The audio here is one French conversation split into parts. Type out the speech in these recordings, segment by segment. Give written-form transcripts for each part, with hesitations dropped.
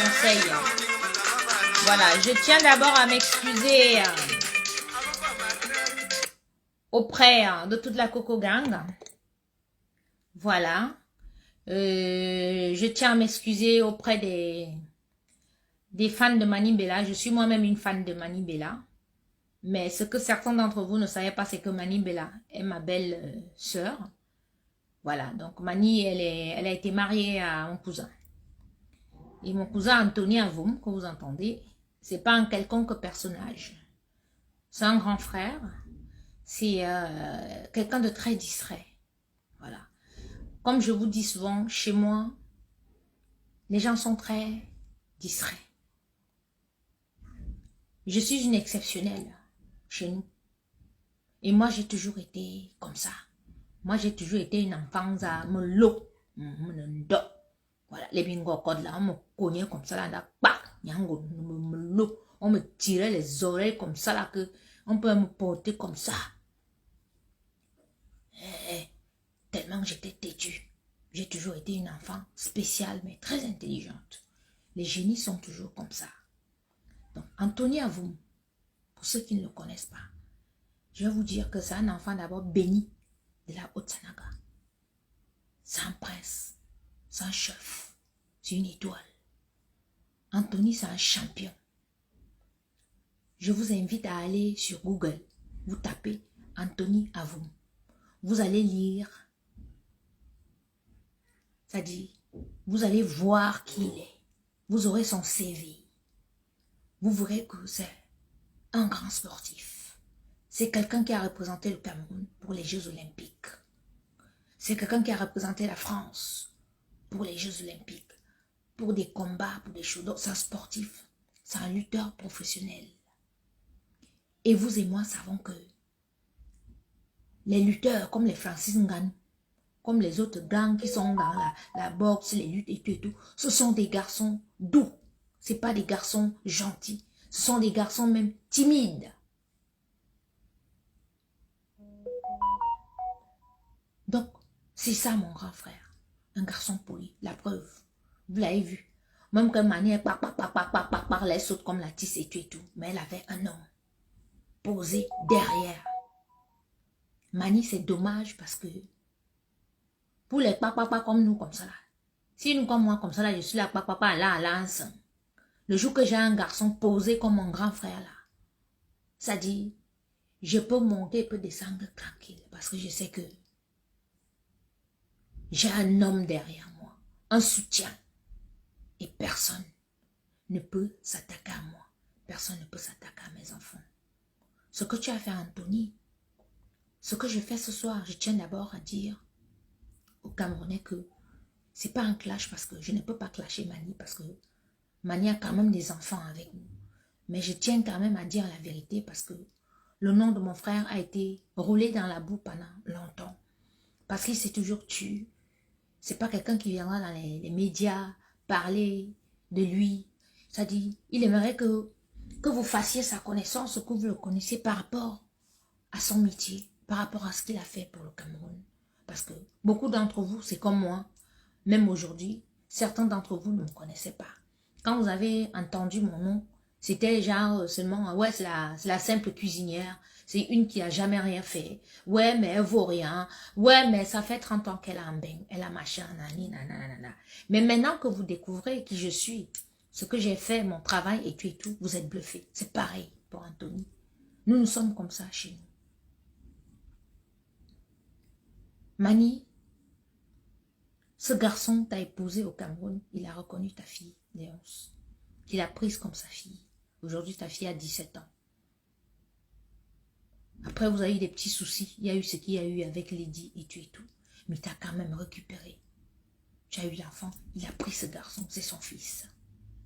conseils. Voilà, je tiens d'abord à m'excuser auprès de toute la Coco Gang. Voilà. Je tiens à m'excuser auprès des fans de Mani Bella. Je suis moi-même une fan de Mani Bella. Mais ce que certains d'entre vous ne savaient pas, c'est que Mani Bella est ma belle sœur. Voilà, donc Mani, elle a été mariée à mon cousin. Et mon cousin Anthony Avoum, que vous entendez, c'est pas un quelconque personnage. C'est un grand frère. C'est quelqu'un de très distrait. Voilà. Comme je vous dis souvent, chez moi, les gens sont très distraits. Je suis une exceptionnelle chez nous. Et moi, j'ai toujours été comme ça. Moi, j'ai toujours été une enfant à me l'eau. Voilà, les bingo codes là, on me cognait comme ça là, on me tirait les oreilles comme ça là, que on peut me porter comme ça. Tellement que j'étais têtue. J'ai toujours été une enfant spéciale, mais très intelligente. Les génies sont toujours comme ça. Donc, Anthony Avoum, pour ceux qui ne le connaissent pas, je vais vous dire que c'est un enfant d'abord béni de la Haute-Sanaga. C'est un prince, c'est un chef, c'est une étoile. Anthony, c'est un champion. Je vous invite à aller sur Google, vous tapez Anthony Avoum. Vous allez lire, c'est-à-dire, vous allez voir qui il est. Vous aurez son CV. Vous verrez que c'est un grand sportif. C'est quelqu'un qui a représenté le Cameroun pour les Jeux Olympiques. C'est quelqu'un qui a représenté la France pour les Jeux Olympiques, pour des combats, pour des choses. Donc, c'est un sportif, c'est un lutteur professionnel. Et vous et moi savons que les lutteurs comme les Francis Ngannou, comme les autres gangs qui sont dans la boxe, les luttes et tout, ce sont des garçons doux. Ce n'est pas des garçons gentils. Ce sont des garçons même timides. Donc, c'est ça mon grand frère. Un garçon poli. La preuve. Vous l'avez vu. Même que Mani elle saute comme la tisse et tout. Mais elle avait un homme posé derrière. Mani, c'est dommage parce que pour les papa comme nous, comme ça là. Si nous comme moi, comme ça là, je suis là, papa là, ensemble. Le jour que j'ai un garçon posé comme mon grand frère là, ça dit, je peux monter, je peux descendre tranquille. Parce que je sais que j'ai un homme derrière moi, un soutien. Et personne ne peut s'attaquer à moi. Personne ne peut s'attaquer à mes enfants. Ce que tu as fait, Anthony, ce que je fais ce soir, je tiens d'abord à dire aux Camerounais que c'est pas un clash parce que je ne peux pas clasher Mani parce que Mani a quand même des enfants avec nous. Mais je tiens quand même à dire la vérité parce que le nom de mon frère a été roulé dans la boue pendant longtemps. Parce qu'il s'est toujours tué. C'est pas quelqu'un qui viendra dans les médias parler de lui. Ça dit, il aimerait que vous fassiez sa connaissance, que vous le connaissiez par rapport à son métier, par rapport à ce qu'il a fait pour le Cameroun. Parce que beaucoup d'entre vous, c'est comme moi, même aujourd'hui, certains d'entre vous ne me connaissaient pas. Quand vous avez entendu mon nom, c'était genre seulement, ouais, c'est la simple cuisinière, c'est une qui a jamais rien fait. Ouais, mais elle vaut rien. Ouais, mais ça fait 30 ans qu'elle a un bain, elle a machin, nani, nanana. Mais maintenant que vous découvrez qui je suis, ce que j'ai fait, mon travail et tout, vous êtes bluffés. C'est pareil pour Anthony. Nous sommes comme ça chez nous. Mani, ce garçon t'a épousé au Cameroun, il a reconnu ta fille, Léonce. Il l'a prise comme sa fille. Aujourd'hui, ta fille a 17 ans. Après, vous avez eu des petits soucis. Il y a eu ce qu'il y a eu avec Lady et tout. Mais tu as quand même récupéré. Tu as eu l'enfant. Il a pris ce garçon. C'est son fils.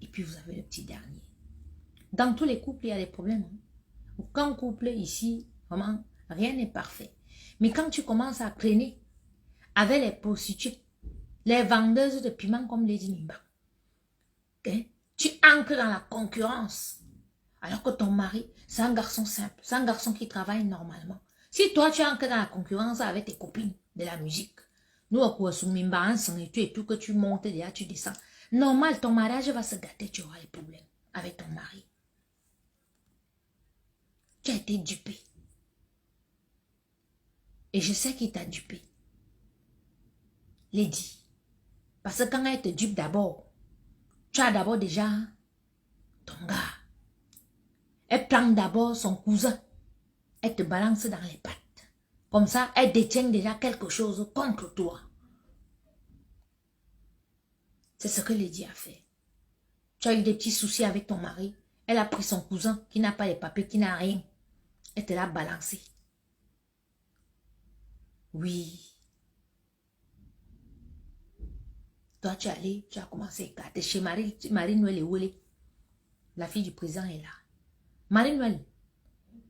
Et puis, vous avez le petit dernier. Dans tous les couples, il y a des problèmes. Aucun couple ici, vraiment, rien n'est parfait. Mais quand tu commences à traîner avec les prostituées, les vendeuses de piments comme Lady Nimba, tu ancres dans la concurrence. Alors que ton mari, c'est un garçon simple, c'est un garçon qui travaille normalement. Si toi, tu ancres dans la concurrence avec tes copines de la musique, nous, et tout, que tu montes déjà, tu descends. Normal, ton mariage va se gâter, tu auras les problèmes avec ton mari. Tu as été dupé. Et je sais qu'il t'a dupé. Lady. Parce que quand elle te dupe d'abord, tu as d'abord déjà ton gars. Elle prend d'abord son cousin. Elle te balance dans les pattes. Comme ça, elle détient déjà quelque chose contre toi. C'est ce que Lady a fait. Tu as eu des petits soucis avec ton mari. Elle a pris son cousin qui n'a pas les papiers, qui n'a rien. Elle te l'a balancé. Oui. Toi, tu es allé, tu as commencé à écarter. Chez Marie-Noël et Wole. La fille du président est là. Marie-Noël,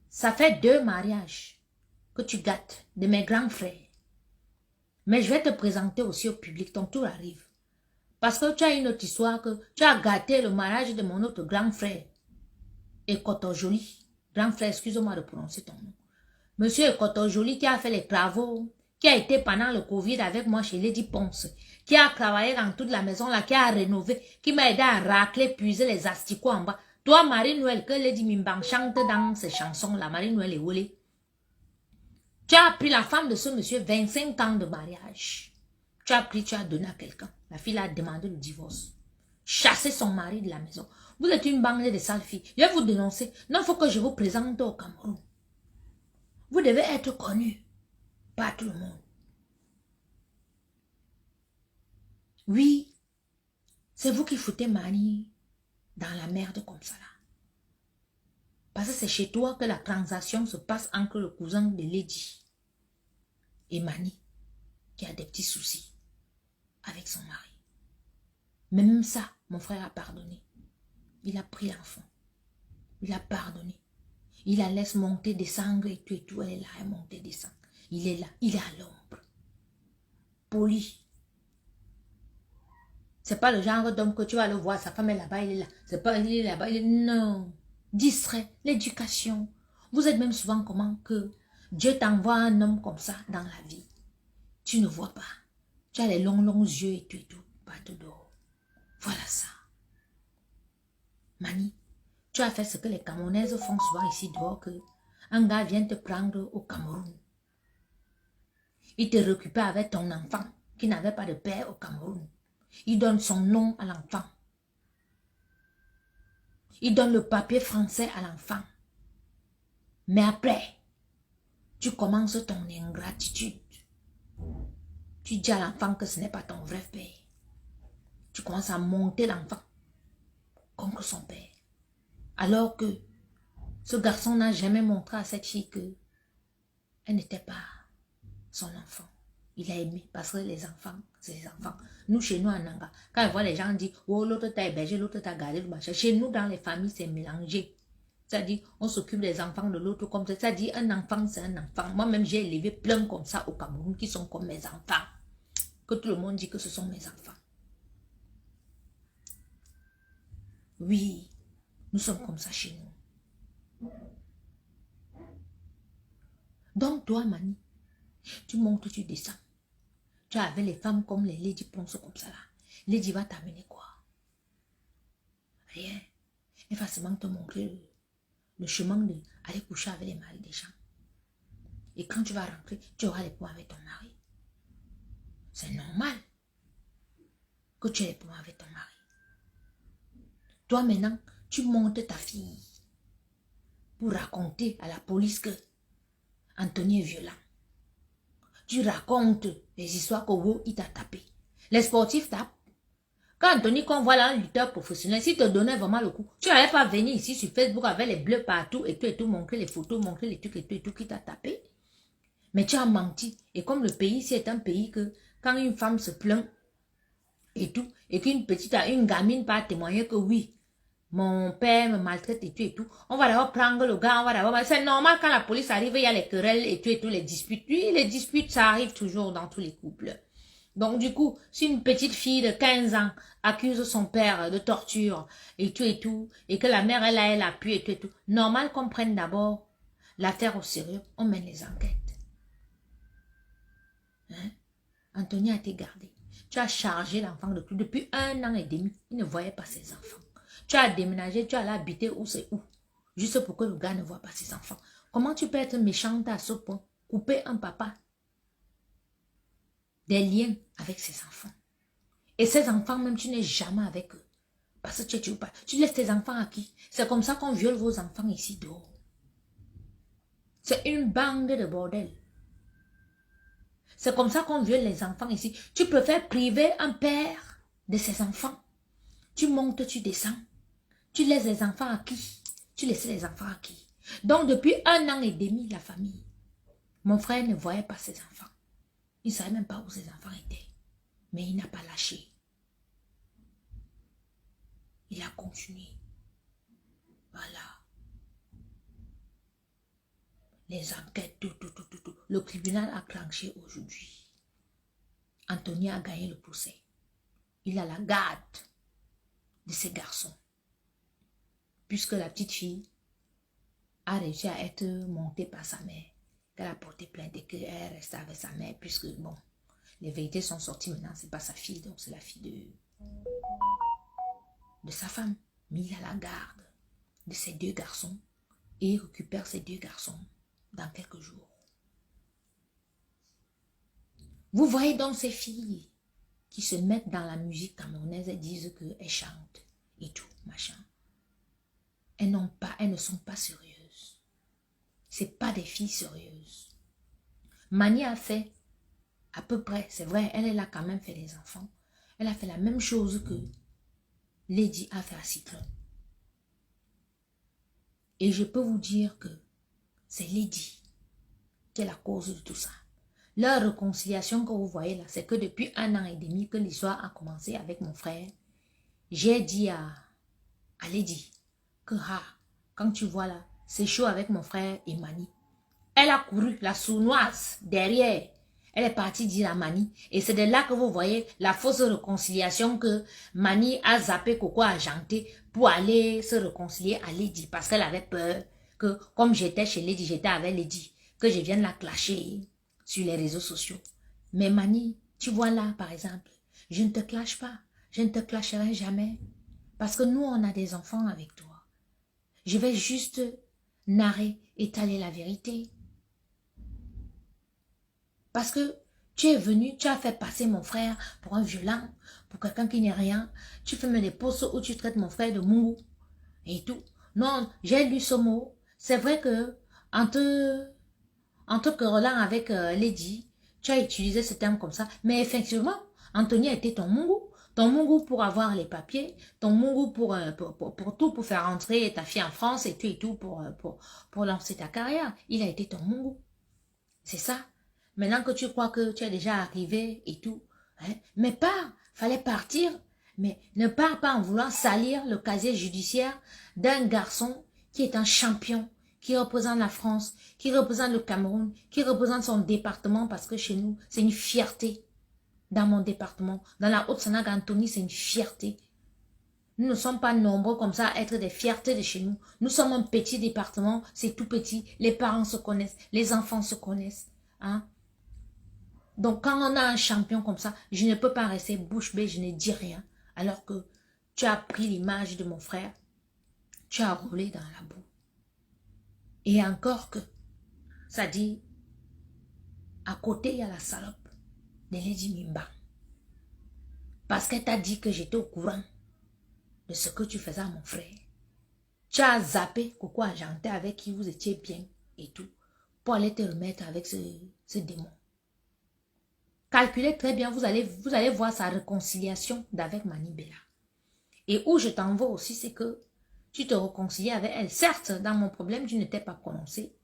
ça fait 2 mariages que tu gâtes de mes grands frères. Mais je vais te présenter aussi au public, ton tour arrive. Parce que tu as une autre histoire que tu as gâté le mariage de mon autre grand frère. Ekotojoli. Grand frère, excuse-moi de prononcer ton nom. Monsieur Ekotojoli qui a fait les travaux, qui a été pendant le Covid avec moi chez Lady Ponce, qui a travaillé dans toute la maison là, qui a rénové, qui m'a aidé à racler, puiser les asticots en bas. Toi, Marie-Noël, que Lady Mimbang chante dans ces chansons-là, Marie-Noël et Wole. Tu as pris la femme de ce monsieur, 25 ans de mariage. Tu as pris, tu as donné à quelqu'un. La fille a demandé le divorce. Chasser son mari de la maison. Vous êtes une bande de sales filles. Je vais vous dénoncer. Non, il faut que je vous présente au Cameroun. Vous devez être connu par tout le monde. Oui, c'est vous qui foutez Mani dans la merde comme ça là. Parce que c'est chez toi que la transaction se passe entre le cousin de Lady et Mani, qui a des petits soucis avec son mari. Même ça, mon frère a pardonné. Il a pris l'enfant. Il a pardonné. Il la laisse monter, descendre et tout. Elle est là, elle monte et descend. Il est là, il est à l'ombre. Poli. C'est pas le genre d'homme que tu vas le voir, sa femme est là-bas, il est là. C'est pas, il est là-bas, il est... Non. Distrait, l'éducation. Vous êtes même souvent comment que Dieu t'envoie un homme comme ça dans la vie. Tu ne vois pas. Tu as les longs yeux et tout. Partout dehors. Voilà ça. Mani, tu as fait ce que les Camerounaises font souvent ici dehors, que un gars vient te prendre au Cameroun. Il te récupère avec ton enfant qui n'avait pas de père au Cameroun. Il donne son nom à l'enfant. Il donne le papier français à l'enfant. Mais après, tu commences ton ingratitude. Tu dis à l'enfant que ce n'est pas ton vrai père. Tu commences à monter l'enfant contre son père. Alors que ce garçon n'a jamais montré à cette fille que elle n'était pas son enfant. Il a aimé parce que les enfants, c'est les enfants. Nous, chez nous, en Nanga, quand on voit les gens dire, oh, l'autre t'a hébergé, l'autre t'a gardé, le machin. Chez nous, dans les familles, c'est mélangé. C'est-à-dire, on s'occupe des enfants de l'autre comme ça. C'est-à-dire, un enfant, c'est un enfant. Moi-même, j'ai élevé plein comme ça au Cameroun qui sont comme mes enfants. Que tout le monde dit que ce sont mes enfants. Oui, nous sommes comme ça chez nous. Donc, toi, Mani, tu montes, tu descends. Tu as avec les femmes comme les Lady Ponce comme ça là. Lady va t'amener quoi? Rien. Elle va seulement te montrer le chemin d'aller coucher avec les maris des gens. Et quand tu vas rentrer, tu auras les points avec ton mari. C'est normal que tu aies les points avec ton mari. Toi maintenant, tu montes ta fille pour raconter à la police que Anthony est violent. Tu racontes les histoires que il t'a tapé. Les sportifs tapent. Quand Anthony, qu'on voit là un lutteur professionnel, s'il te donnait vraiment le coup, tu n'allais pas venir ici sur Facebook avec les bleus partout et tout, montrer les photos, montrer les trucs et tout qui t'a tapé. Mais tu as menti. Et comme le pays, c'est un pays que quand une femme se plaint et tout, et qu'une une gamine part témoigner que oui, mon père me maltraite et tout, on va d'abord prendre le gars, on va d'abord... C'est normal quand la police arrive, il y a les querelles et tout, les disputes. Oui, les disputes, ça arrive toujours dans tous les couples. Donc du coup, si une petite fille de 15 ans accuse son père de torture et tout, et que la mère, elle appuie et tout, normal qu'on prenne d'abord l'affaire au sérieux, on mène les enquêtes. Hein? Anthony a été gardé. Tu as chargé l'enfant de tout. Depuis 1 an et demi, il ne voyait pas ses enfants. Tu as déménagé, tu as allé habiter où c'est où. Juste pour que le gars ne voit pas ses enfants. Comment tu peux être méchante à ce point? Couper un papa des liens avec ses enfants. Et ces enfants, même, tu n'es jamais avec eux. Parce que tu laisses tes enfants à qui? C'est comme ça qu'on viole vos enfants ici dehors. C'est une bande de bordel. C'est comme ça qu'on viole les enfants ici. Tu préfères priver un père de ses enfants. Tu montes, tu descends. Tu laisses les enfants à qui? Tu laisses les enfants à qui? Donc, depuis 1 an et demi, la famille, mon frère ne voyait pas ses enfants. Il ne savait même pas où ses enfants étaient. Mais il n'a pas lâché. Il a continué. Voilà. Les enquêtes, tout. Le tribunal a clenché aujourd'hui. Anthony a gagné le procès. Il a la garde de ses garçons. Puisque la petite fille a réussi à être montée par sa mère. Qu'elle a porté plainte et qu'elle reste avec sa mère. Puisque, bon, les vérités sont sorties maintenant. C'est pas sa fille, donc c'est la fille de sa femme. Mais il a la garde de ses 2 garçons. Et il récupère ses 2 garçons dans quelques jours. Vous voyez donc ces filles qui se mettent dans la musique camerounaise et disent qu'elles chantent et tout, machin. Elles ne sont pas sérieuses. C'est pas des filles sérieuses. Mani a fait à peu près, c'est vrai, elle a quand même fait des enfants. Elle a fait la même chose que Lady a fait à Cyclone. Et je peux vous dire que c'est Lady qui est la cause de tout ça. Leur réconciliation que vous voyez là, c'est que depuis 1 an et demi que l'histoire a commencé avec mon frère. J'ai dit à Lady que quand tu vois là, c'est chaud avec mon frère et Mani. Elle a couru, la sournoise, derrière. Elle est partie dire à Mani. Et c'est de là que vous voyez la fausse réconciliation que Mani a zappé Coco Argenté pour aller se réconcilier à Lady. Parce qu'elle avait peur que, comme j'étais chez Lady, j'étais avec Lady, que je vienne la clasher sur les réseaux sociaux. Mais Mani, tu vois là, par exemple, je ne te clash pas. Je ne te clasherai jamais. Parce que nous, on a des enfants avec toi. Je vais juste narrer, étaler la vérité. Parce que tu es venu, tu as fait passer mon frère pour un violent, pour quelqu'un qui n'est rien. Tu fais même des posts où tu traites mon frère de mou et tout. Non, j'ai lu ce mot. C'est vrai que en te querellant avec Lady, tu as utilisé ce terme comme ça. Mais effectivement, Anthony a été ton mungu. Ton mungu pour avoir les papiers, ton mungu pour tout, pour faire rentrer ta fille en France et tout pour lancer ta carrière. Il a été ton mungu. C'est ça. Maintenant que tu crois que tu es déjà arrivé et tout, hein, mais pars, fallait partir, mais ne pars pas en voulant salir le casier judiciaire d'un garçon qui est un champion, qui représente la France, qui représente le Cameroun, qui représente son département, parce que chez nous, c'est une fierté. Dans mon département, dans la Haute-Sanaga, Anthony, c'est une fierté. Nous ne sommes pas nombreux comme ça à être des fiertés de chez nous. Nous sommes un petit département, c'est tout petit. Les parents se connaissent, les enfants se connaissent. Hein? Donc, quand on a un champion comme ça, je ne peux pas rester bouche bée, je ne dis rien. Alors que tu as pris l'image de mon frère, tu as roulé dans la boue. Et encore que, ça dit, à côté, il y a la salope de Lady Mimba. Parce qu'elle t'a dit que j'étais au courant de ce que tu faisais à mon frère. Tu as zappé Coco Argenté avec qui vous étiez bien et tout, pour aller te remettre avec ce démon. Calculez très bien, vous allez voir sa réconciliation d'avec Mani Bella. Et où je t'envoie aussi, c'est que tu te réconcilies avec elle. Certes, dans mon problème, tu n'étais pas prononcé.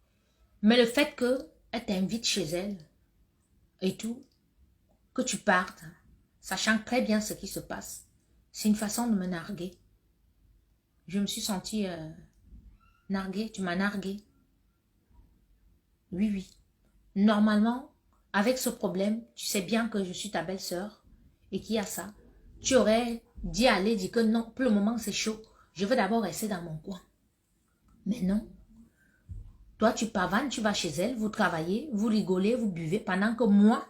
Mais le fait qu'elle t'invite chez elle et tout, que tu partes, sachant très bien ce qui se passe, c'est une façon de me narguer. Je me suis sentie narguée, tu m'as narguée. Oui, oui. Normalement, avec ce problème, tu sais bien que je suis ta belle-sœur et qu'il y a ça. Tu aurais dit à Lady que non, pour le moment c'est chaud. Je veux d'abord rester dans mon coin. Mais non. Toi, tu pavanes, tu vas chez elle, vous travaillez, vous rigolez, vous buvez, pendant que moi,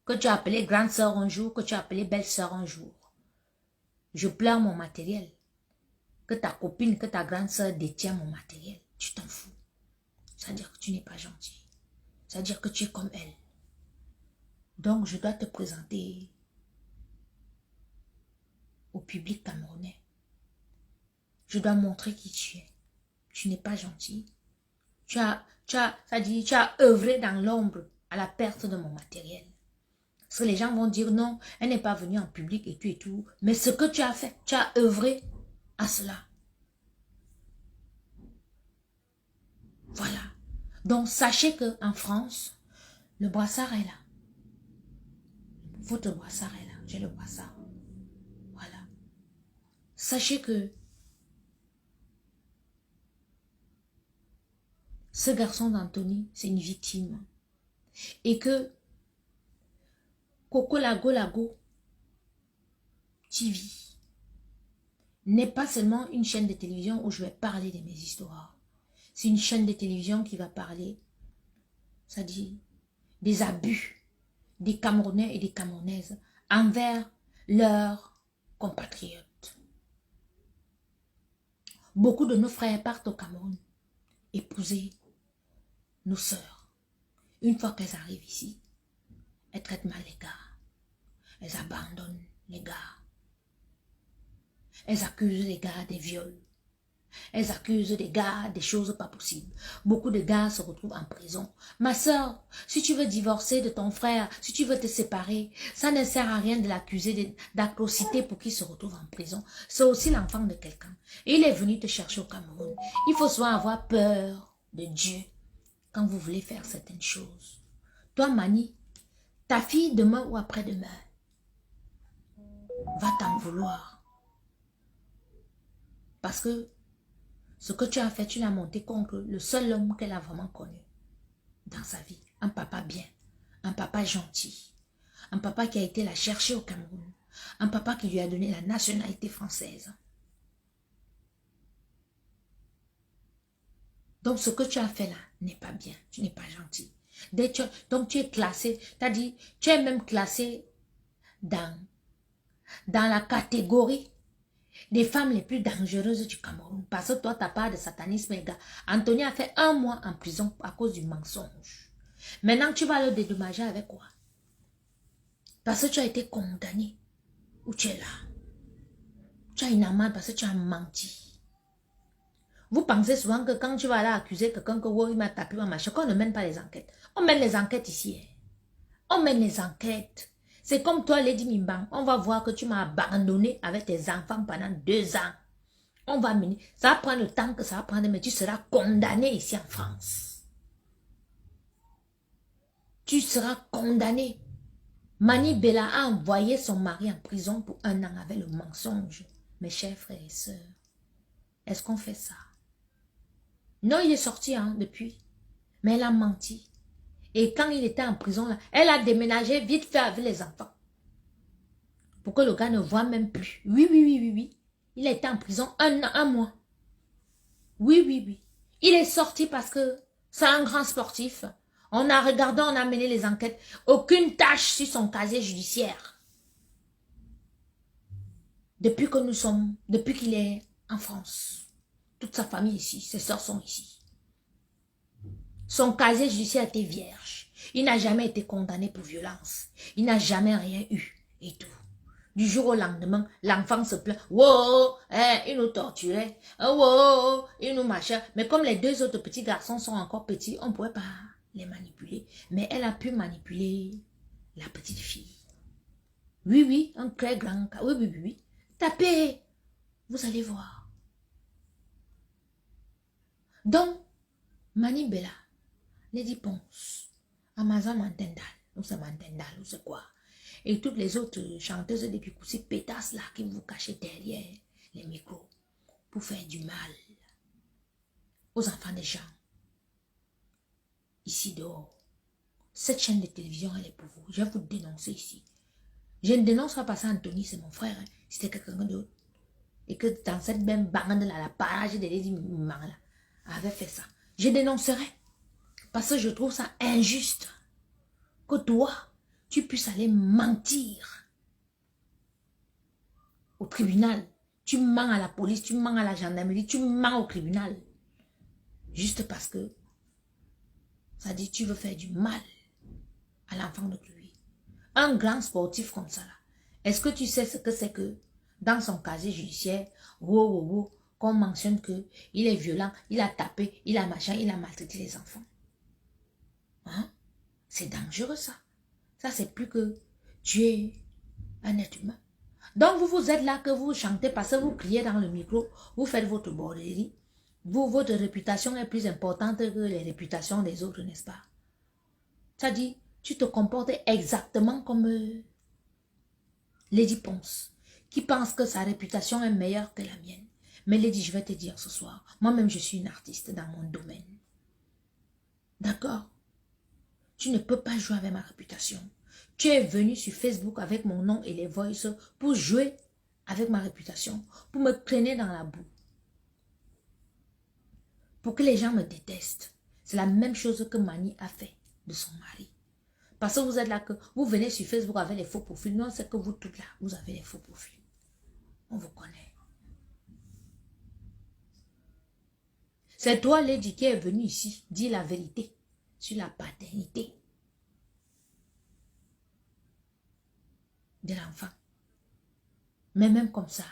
que tu as appelé grande sœur un jour, que tu as appelé belle sœur un jour. Je pleure mon matériel. Que ta copine, que ta grande sœur détient mon matériel. Tu t'en fous. C'est-à-dire que tu n'es pas gentil. C'est-à-dire que tu es comme elle. Donc, je dois te présenter au public camerounais. Je dois montrer qui tu es. Tu n'es pas gentil. Tu as œuvré dans l'ombre à la perte de mon matériel. Parce que les gens vont dire non, elle n'est pas venue en public et tout et tout. Mais ce que tu as fait, tu as œuvré à cela. Voilà. Donc, sachez qu'en France, le brassard est là. Votre brassard est là. J'ai le brassard. Voilà. Sachez que ce garçon d'Anthony, c'est une victime. Et que Coco Lago TV n'est pas seulement une chaîne de télévision où je vais parler de mes histoires. C'est une chaîne de télévision qui va parler, ça dit, des abus des Camerounais et des Camerounaises envers leurs compatriotes. Beaucoup de nos frères partent au Cameroun épouser nos sœurs. Une fois qu'elles arrivent ici, elles traitent mal les gars. Elles abandonnent les gars. Elles accusent les gars des viols. Elles accusent des gars des choses pas possibles. Beaucoup de gars se retrouvent en prison. Ma soeur, si tu veux divorcer de ton frère, si tu veux te séparer, ça ne sert à rien de l'accuser d'atrocité pour qu'il se retrouve en prison. C'est aussi l'enfant de quelqu'un. Il est venu te chercher au Cameroun. Il faut souvent avoir peur de Dieu quand vous voulez faire certaines choses. Toi, Mani, ta fille demain ou après-demain va t'en vouloir. Parce que ce que tu as fait, tu l'as monté contre le seul homme qu'elle a vraiment connu dans sa vie. Un papa bien, un papa gentil, un papa qui a été la chercher au Cameroun, un papa qui lui a donné la nationalité française. Donc ce que tu as fait là n'est pas bien, tu n'es pas gentil. Donc tu es classé, tu as dit, tu es même classé dans la catégorie des femmes les plus dangereuses du Cameroun. Parce que toi, tu n'as pas de satanisme, les gars. Anthony a fait 1 mois en prison à cause du mensonge. Maintenant, tu vas le dédommager avec quoi? Parce que tu as été condamné. Ou tu es là. Tu as une amende parce que tu as menti. Vous pensez souvent que quand tu vas aller accuser quelqu'un que oh, il m'a tapé, machin, qu'on ne mène pas les enquêtes. On mène les enquêtes ici. On mène les enquêtes. C'est comme toi, Lady Mimbang. On va voir que tu m'as abandonné avec tes enfants pendant 2 ans. On va mener. Ça va prendre le temps que ça va prendre, mais tu seras condamné ici en France. Tu seras condamné. Mani Bella a envoyé son mari en prison pour 1 an avec le mensonge. Mes chers frères et sœurs, est-ce qu'on fait ça? Non, il est sorti depuis. Mais elle a menti. Et quand il était en prison, là, elle a déménagé vite fait avec les enfants. Pour que le gars ne voit même plus. Oui. Il a été en prison 1 mois. Oui. Il est sorti parce que c'est un grand sportif. On a regardé, on a mené les enquêtes. Aucune tâche sur son casier judiciaire. Depuis qu'il est en France. Toute sa famille ici, ses soeurs sont ici. Son casier judiciaire était vierge. Il n'a jamais été condamné pour violence. Il n'a jamais rien eu et tout. Du jour au lendemain, l'enfant se plaint. Wow, il nous torturait. Wow, il nous machin. Mais comme les 2 autres petits garçons sont encore petits, on ne pouvait pas les manipuler. Mais elle a pu manipuler la petite fille. Oui, un très grand cas. Oui. Tapez. Vous allez voir. Donc, Mani Bella, Lady Ponce, Amazon Mantendal, ou c'est Mantendal, ou c'est quoi? Et toutes les autres chanteuses de Kikoussi pétasses là qui vous cachez derrière les micros pour faire du mal aux enfants des gens. Ici dehors, cette chaîne de télévision elle est pour vous. Je vais vous dénoncer ici. Je ne dénonce pas parce que Anthony c'est mon frère, c'était quelqu'un d'autre. Et que dans cette même bande là, la parage de Lady Mimbang là, avait fait ça. Je dénoncerai parce que je trouve ça injuste que toi, tu puisses aller mentir au tribunal. Tu mens à la police, tu mens à la gendarmerie, tu mens au tribunal. Juste parce que, ça dit, tu veux faire du mal à l'enfant de lui. Un grand sportif comme ça, là, est-ce que tu sais ce que c'est que, dans son casier judiciaire, qu'on mentionne que il est violent, il a tapé, il a machin, il a maltraité les enfants. Hein? C'est dangereux ça. Ça, c'est plus que tuer un être humain. Donc, vous êtes là que vous chantez parce que vous criez dans le micro, vous faites votre borderie. Votre réputation est plus importante que les réputations des autres, n'est-ce pas? Ça dit, tu te comportes exactement comme Lady Ponce, qui pense que sa réputation est meilleure que la mienne. Mais Lady, je vais te dire ce soir, moi-même je suis une artiste dans mon domaine. D'accord? Tu ne peux pas jouer avec ma réputation. Tu es venu sur Facebook avec mon nom et les voices pour jouer avec ma réputation, pour me traîner dans la boue. Pour que les gens me détestent. C'est la même chose que Mani a fait de son mari. Parce que vous êtes là, que vous venez sur Facebook avec les faux profils. Non, c'est que vous toutes là, vous avez les faux profils. On vous connaît. C'est toi, Lady, qui est venu ici dire la vérité sur la paternité de l'enfant. Mais même comme ça,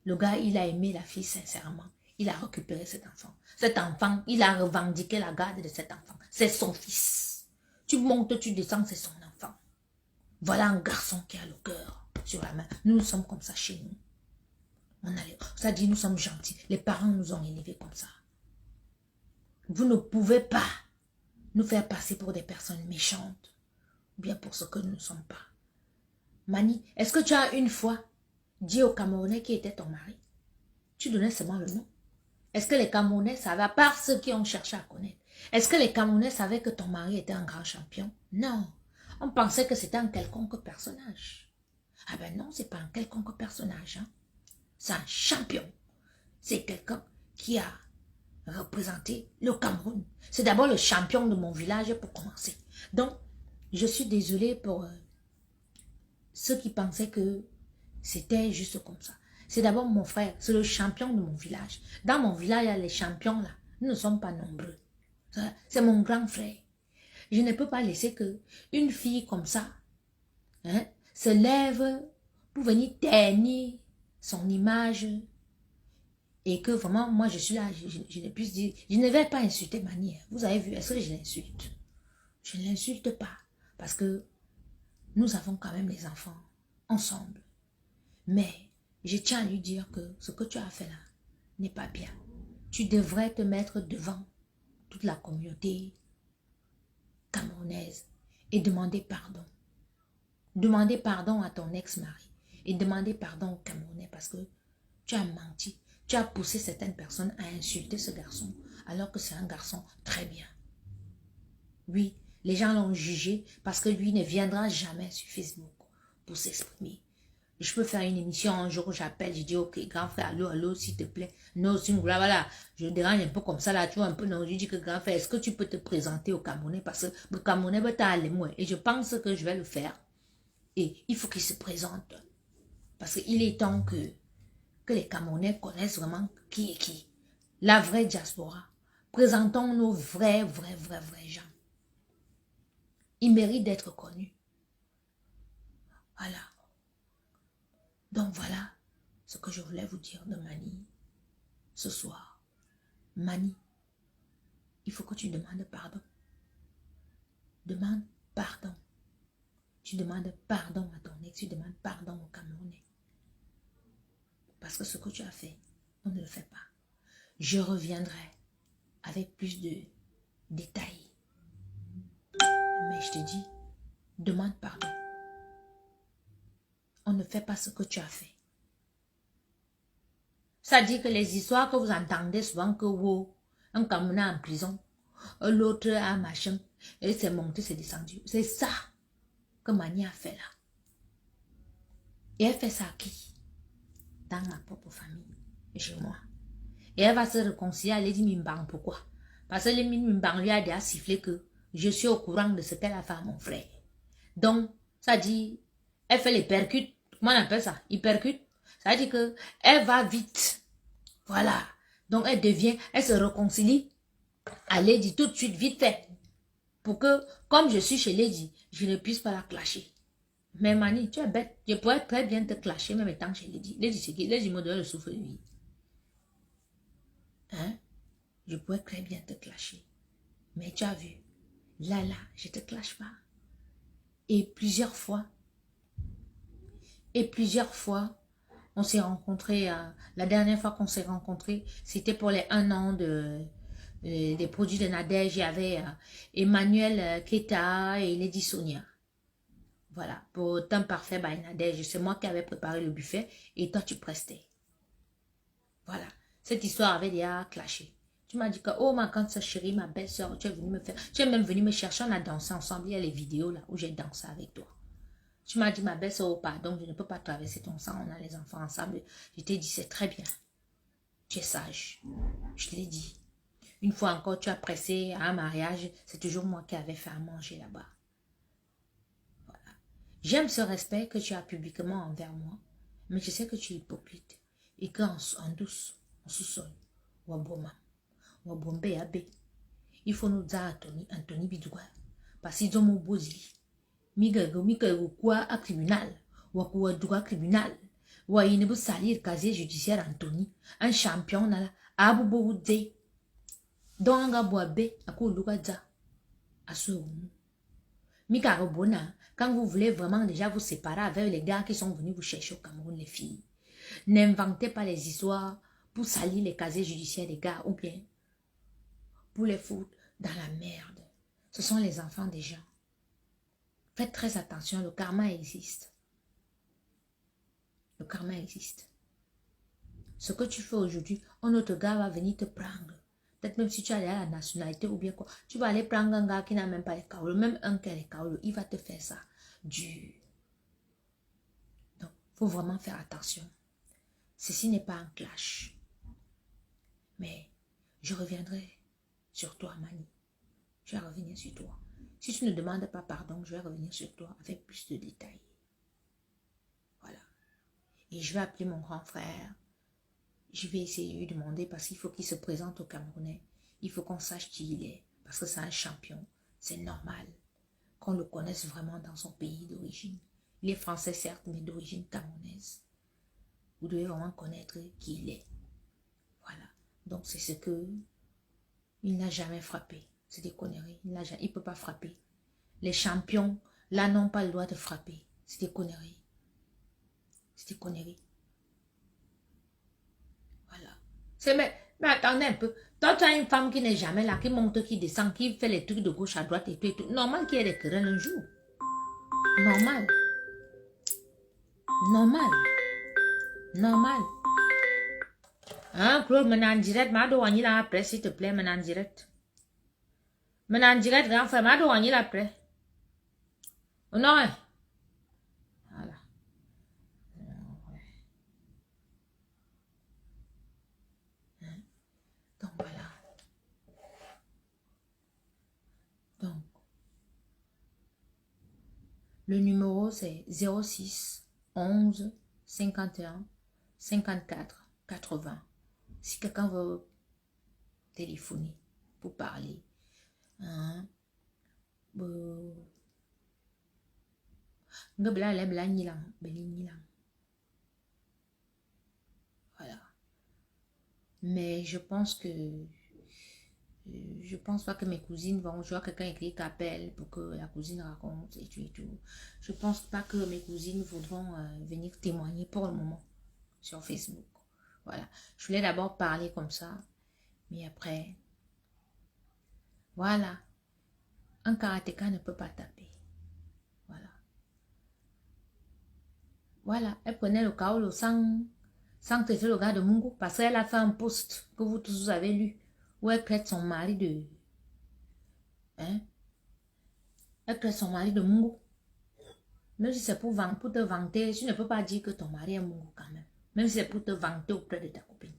le gars, il a aimé la fille sincèrement. Il a récupéré cet enfant. Cet enfant, il a revendiqué la garde de cet enfant. C'est son fils. Tu montes, tu descends, c'est son enfant. Voilà un garçon qui a le cœur sur la main. Nous sommes comme ça chez nous. Ça dit, nous sommes gentils. Les parents nous ont élevés comme ça. Vous ne pouvez pas nous faire passer pour des personnes méchantes. Ou bien pour ce que nous ne sommes pas. Mani, est-ce que tu as une fois dit au Camerounais qui était ton mari? Tu donnais seulement le nom. Est-ce que les Camerounais savaient, à part ceux qui ont cherché à connaître, est-ce que les Camerounais savaient que ton mari était un grand champion? Non. On pensait que c'était un quelconque personnage. Ah ben non, c'est pas un quelconque personnage. Hein. C'est un champion. C'est quelqu'un qui a représenté le Cameroun. C'est d'abord le champion de mon village pour commencer. Donc, je suis désolée pour ceux qui pensaient que c'était juste comme ça. C'est d'abord mon frère, c'est le champion de mon village. Dans mon village, il y a les champions là. Nous ne sommes pas nombreux. C'est mon grand frère. Je ne peux pas laisser que une fille comme ça se lève pour venir ternir son image et que vraiment, moi je suis là, je ne puisse dire, je ne vais pas insulter Mani. Vous avez vu, est-ce que je l'insulte? Je ne l'insulte pas parce que nous avons quand même les enfants ensemble. Mais je tiens à lui dire que ce que tu as fait là n'est pas bien. Tu devrais te mettre devant toute la communauté camerounaise et demander pardon. Demander pardon à ton ex-mari et demander pardon aux Camerounais parce que tu as menti. Tu as poussé certaines personnes à insulter ce garçon alors que c'est un garçon très bien. Oui, les gens l'ont jugé parce que lui ne viendra jamais sur Facebook pour s'exprimer. Je peux faire une émission un jour où j'appelle, je dis ok grand frère, allô, s'il te plaît. Non, voilà, je dérange un peu comme ça là, tu vois un peu, non, je dis que grand frère, est-ce que tu peux te présenter au Camerounais parce que le Camerounais va t'aller moins et je pense que je vais le faire. Et il faut qu'il se présente parce qu'il est temps que les Camerounais connaissent vraiment qui est qui. La vraie diaspora. Présentons nos vrais gens. Ils méritent d'être connus. Voilà. Donc voilà ce que je voulais vous dire de Mani ce soir. Mani, il faut que tu demandes pardon. Demande pardon. Tu demandes pardon à ton ex, tu demandes pardon au Camerounais. Parce que ce que tu as fait, on ne le fait pas. Je reviendrai avec plus de détails. Mais je te dis, demande pardon. On ne fait pas ce que tu as fait. Ça dit que les histoires que vous entendez souvent que un Camerounais en prison, l'autre a machin, et c'est monté, c'est descendu. C'est ça que Mani a fait là. Et elle fait ça à qui? Dans ma propre famille, et chez moi. Et elle va se réconcilier, elle dit Mimbang, pourquoi? Parce que les Mimbang lui a déjà sifflé que je suis au courant de ce qu'elle a fait à mon frère. Donc, Ça dit, elle fait les percutes. Comment on appelle ça? Hypercute. Ça veut dire que elle va vite. Voilà. Donc elle se réconcilie à Lady tout de suite, vite fait. Pour que, comme je suis chez Lady, je ne puisse pas la clasher. Mais Mani, tu es bête. Je pourrais très bien te clasher même étant chez Lady. Lady, c'est qui? Lady me donne le souffle de vie. Hein? Je pourrais très bien te clasher. Mais tu as vu, là, je te clash pas. Et plusieurs fois, on s'est rencontrés. La dernière fois qu'on s'est rencontrés, c'était pour les 1 an des produits de Nadège. Il y avait Emmanuel Keta et Lady Sonia. Voilà, pour Temps Parfait by Nadège. C'est moi qui avais préparé le buffet et toi tu prestais. Voilà, cette histoire avait déjà clashé. Tu m'as dit que, oh ma grande soeur chérie, ma belle-soeur, tu es venue me faire, tu es même venue me chercher, on a dansé ensemble. Il y a les vidéos là où j'ai dansé avec toi. Tu m'as dit, ma belle-soeur, oh pardon, je ne peux pas traverser ton sang, on a les enfants ensemble. Je t'ai dit, c'est très bien. Tu es sage. Je te l'ai dit. Une fois encore, tu as pressé à un mariage, c'est toujours moi qui avais fait à manger là-bas. Voilà. J'aime ce respect que tu as publiquement envers moi, mais je sais que tu es hypocrite et qu'en douce, en sous-sol, Waboma, Wabombe Abe, il faut nous dire Anthony Bidoua, parce qu'ils ont mon beau Mika quoi à tribunal, ou droit tribunal, ou il ne peut salir casier judiciaire Anthony, un champion là, Abu Boudé, donc à Boabe, à quoi Lugaza, à ce moment. Mika Robona, quand vous voulez vraiment déjà vous séparer avec les gars qui sont venus vous chercher au Cameroun, les filles, n'inventez pas les histoires pour salir les casiers judiciaires des gars ou bien pour les foutre dans la merde. Ce sont les enfants des gens. Faites très attention, le karma existe. Le karma existe. Ce que tu fais aujourd'hui, un autre gars va venir te prendre. Peut-être même si tu as la nationalité ou bien quoi, tu vas aller prendre un gars qui n'a même pas les kaolos, même un qui a les kaolos, il va te faire ça dur. Donc, il faut vraiment faire attention. Ceci n'est pas un clash. Mais je reviendrai sur toi, Mani. Je vais revenir sur toi. Si tu ne demandes pas pardon, je vais revenir sur toi avec plus de détails. Voilà. Et je vais appeler mon grand frère. Je vais essayer de lui demander parce qu'il faut qu'il se présente au Camerounais. Il faut qu'on sache qui il est. Parce que c'est un champion. C'est normal qu'on le connaisse vraiment dans son pays d'origine. Il est français certes, mais d'origine camerounaise. Vous devez vraiment connaître qui il est. Voilà. Donc c'est ce que il n'a jamais frappé. C'est des conneries. Il ne peut pas frapper. Les champions, là, n'ont pas le droit de frapper. C'est des conneries. C'est des conneries. Voilà. Mais attendez un peu. Toi, tu as une femme qui n'est jamais là, qui monte, qui descend, qui fait les trucs de gauche à droite et tout et tout. Normal qu'il y ait des querelles un jour. Normal. Normal. Normal. Hein, Claude, maintenant en direct, m'a donné là après, s'il te plaît, maintenant en direct. Maintenant en direct, grand frère, m'a donné là après. Non, hein. Voilà. Donc voilà. Donc, le numéro c'est 06 11 51 54 80. Si quelqu'un veut téléphoner pour parler, hein, voilà. Mais je pense pas que mes cousines vont, je vois quelqu'un écrit qu'appelle pour que la cousine raconte et tout et tout. Je pense pas que mes cousines voudront venir témoigner pour le moment sur Facebook. Voilà. Je voulais d'abord parler comme ça, mais après, voilà. Un karatéka ne peut pas taper. Voilà. Voilà. Elle prenait le kaolo sans traiter le gars de Mungo parce qu'elle a fait un post que vous tous avez lu où elle traite son mari de... Hein? Elle traite son mari de Mungo. Même si c'est pour te vanter, tu ne peux pas dire que ton mari est Mungo quand même. Même si c'est pour te vanter auprès de ta copine.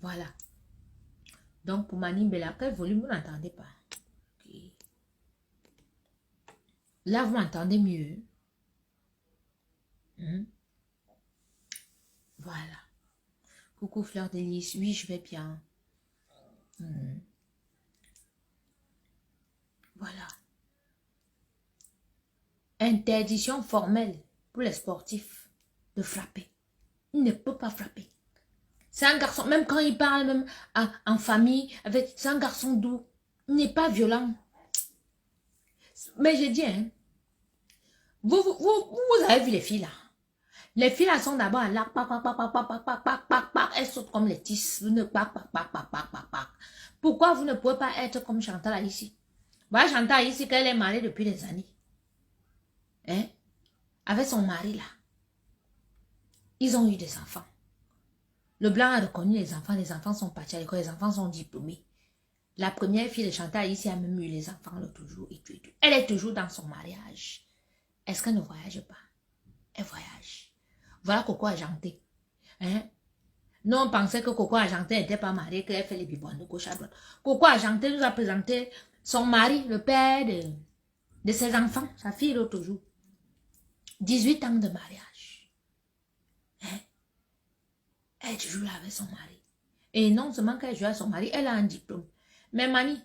Voilà. Donc, pour Mani Bella, quel volume vous n'entendez pas? Okay. Là, vous m'entendez mieux. Voilà. Coucou Fleur de Lys. Oui, je vais bien. Voilà. Interdiction formelle pour les sportifs de frapper. Il ne peut pas frapper. C'est un garçon, même quand il parle même en famille, c'est un garçon doux. Il n'est pas violent. Mais j'ai dit, hein, vous avez vu les filles là. Les filles là sont d'abord là, elles sautent comme les tisses. Pourquoi vous ne pouvez pas être comme Chantal ici? Voilà Chantal ici qu'elle est mariée depuis des années. Hein? Avec son mari là. Ils ont eu des enfants. Le blanc a reconnu les enfants sont partis à l'école, les enfants sont diplômés. La première fille de Chantal ici a même eu les enfants l'autre jour et tout. Elle est toujours dans son mariage. Est-ce qu'elle ne voyage pas? Elle voyage. Voilà Coco Argenté. Hein? Nous, on pensait que Coco Argenté n'était pas mariée, qu'elle fait les bibons de gauche à droite. Coco Argenté nous a présenté son mari, le père de ses enfants, sa fille l'autre jour. 18 ans de mariage. Hein? Elle joue là avec son mari. Et non seulement qu'elle joue avec son mari, elle a un diplôme. Mais Mani,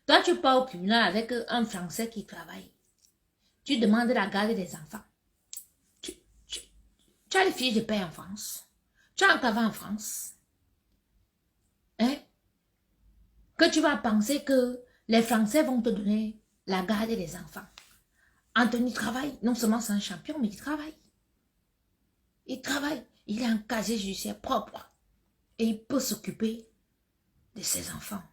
toi tu pars au criminel avec un Français qui travaille. Tu demandes la garde des enfants. Tu as les fiches de paie en France. Tu as un travail en France. Hein? Que tu vas penser que les Français vont te donner la garde des enfants. Anthony travaille. Non seulement c'est un champion, mais il travaille. Il travaille. Il a un casier judiciaire propre. Et il peut s'occuper de ses enfants.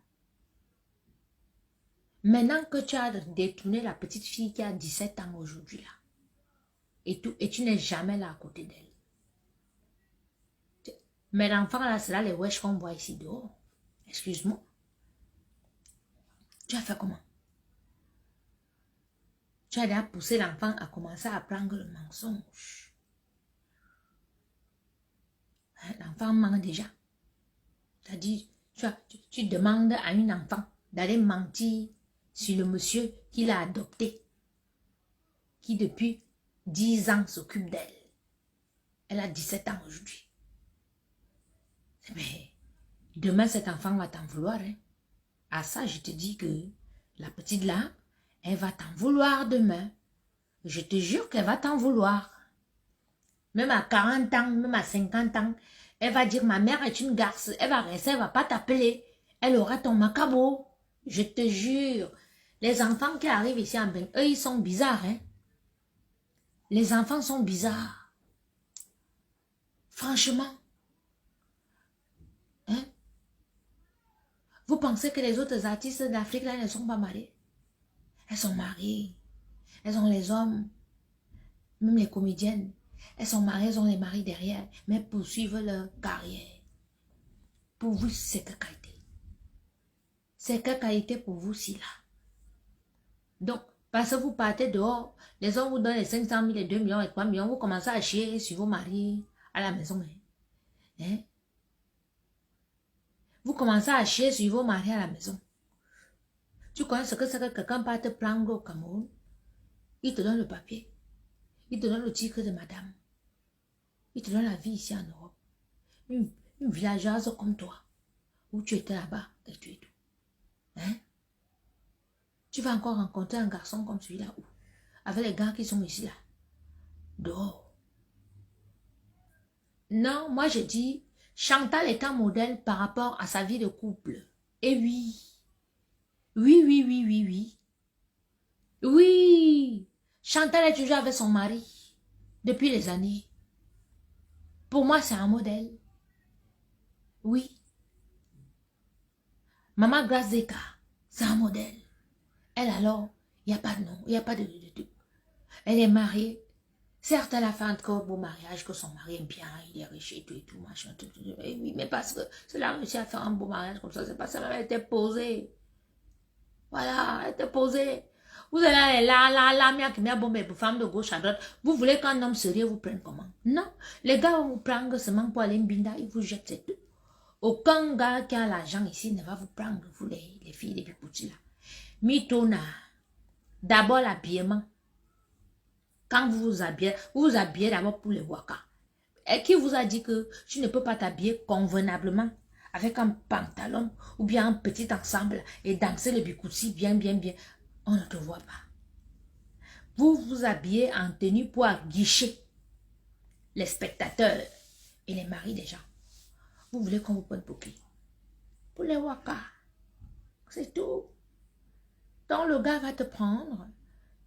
Maintenant que tu as détourné la petite fille qui a 17 ans aujourd'hui là. Et tu n'es jamais là à côté d'elle. Mais l'enfant là, c'est là les wesh qu'on voit ici dehors. Excuse-moi. Tu as fait comment? Tu as déjà poussé l'enfant à commencer à apprendre le mensonge. L'enfant ment déjà. C'est-à-dire, tu demandes à une enfant d'aller mentir sur le monsieur qui l'a adopté, qui depuis 10 ans s'occupe d'elle. Elle a 17 ans aujourd'hui. Mais demain, cet enfant va t'en vouloir. Hein? À ça, je te dis que la petite là, elle va t'en vouloir demain. Je te jure qu'elle va t'en vouloir. Même à 40 ans, même à 50 ans, elle va dire, ma mère est une garce. Elle va rester, elle va pas t'appeler. Elle aura ton macabo. Je te jure. Les enfants qui arrivent ici en Bénin, eux, ils sont bizarres. Hein? Les enfants sont bizarres. Franchement. Hein? Vous pensez que les autres artistes d'Afrique, là, ne sont pas mariés? Elles sont mariées. Elles ont les hommes. Même les comédiennes. Elles sont mariées, elles ont les maris derrière. Mais poursuivent leur carrière. Pour vous, c'est quelle qualité? C'est quelle qualité pour vous, si là? Donc, parce que vous partez dehors, les hommes vous donnent les 500 000, les 2 millions, et 3 millions, vous commencez à chier sur vos maris à la maison. Hein? Vous commencez à chier sur vos maris à la maison. Tu connais ce que c'est que quelqu'un part te prendre au Cameroun? Il te donne le papier. Il te donne le titre de madame. Il te donne la vie ici en Europe. Une villageoise comme toi. Où tu étais là-bas et tu es tout. Hein? Tu vas encore rencontrer un garçon comme celui-là où? Avec les gars qui sont ici là. Dehors. Non, moi je dis, Chantal est un modèle par rapport à sa vie de couple. Et oui. Oui, oui, oui, oui, oui. Oui. Chantal est toujours avec son mari. Depuis des années. Pour moi, c'est un modèle. Oui. Maman Grace Zeka, c'est un modèle. Elle alors, il n'y a pas de nom, il n'y a pas de... Elle est mariée. Certes, elle a fait un très beau mariage, que son mari aime bien, il est riche et tout, machin, tout. Et oui, mais parce que cela a réussi à faire un beau mariage comme ça, c'est pas ça, elle était posée. Voilà, elle était posée. Vous allez là, mia qui m'a bombé pour femme de gauche à droite. Vous voulez qu'un homme sérieux vous prenne comment? Non, les gars vont vous prendre seulement pour aller mbinda, ils vous jettent, c'est tout. Aucun gars qui a l'argent ici ne va vous prendre, vous les filles des Bikouti là. Mitona, d'abord l'habillement. Quand vous vous habillez d'abord pour les waka. Et qui vous a dit que tu ne peux pas t'habiller convenablement avec un pantalon ou bien un petit ensemble et danser le Bikouti bien. On ne te voit pas. Vous vous habillez en tenue pour aguicher les spectateurs et les maris des gens. Vous voulez qu'on vous prenne pour qui? Pour les waka. C'est tout. Donc le gars va te prendre.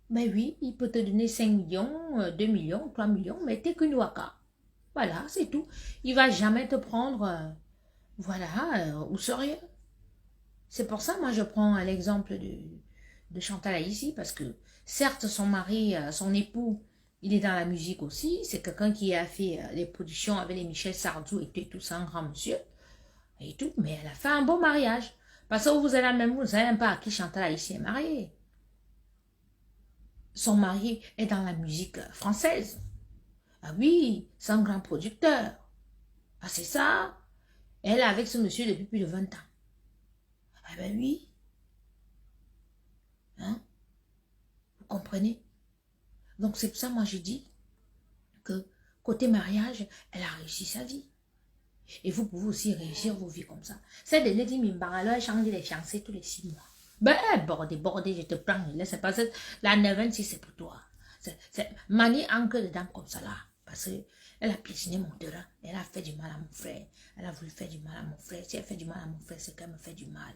Ben oui, il peut te donner 5 millions, 2 millions, 3 millions, mais t'es qu'une waka. Voilà, c'est tout. Il va jamais te prendre, au sérieux. C'est pour ça, moi, je prends l'exemple de Chantal ici, parce que, certes, son mari, son époux, il est dans la musique aussi. C'est quelqu'un qui a fait les productions avec les Michel Sardou et tout ça, un grand monsieur, et tout. Mais elle a fait un beau mariage. Parce que vous êtes là même, vous ne savez même pas à qui Chantal ici est mariée. Son mari est dans la musique française. Ah oui, c'est un grand producteur. Ah c'est ça. Elle est avec ce monsieur depuis plus de 20 ans. Ah ben oui. Hein? Vous comprenez? Donc c'est pour ça, moi je dis que côté mariage, elle a réussi sa vie. Et vous pouvez aussi réussir vos vies comme ça. Celle de Lady Mimbara, elle change les fiancés tous les 6 mois. Ben, bordé, je te prends. Laisse passer. La neuvaine, si c'est pour toi. C'est manie encre dedans comme ça là. Parce qu'elle a piétiné mon terrain. Elle a fait du mal à mon frère. Elle a voulu faire du mal à mon frère. Si elle fait du mal à mon frère, c'est qu'elle me fait du mal.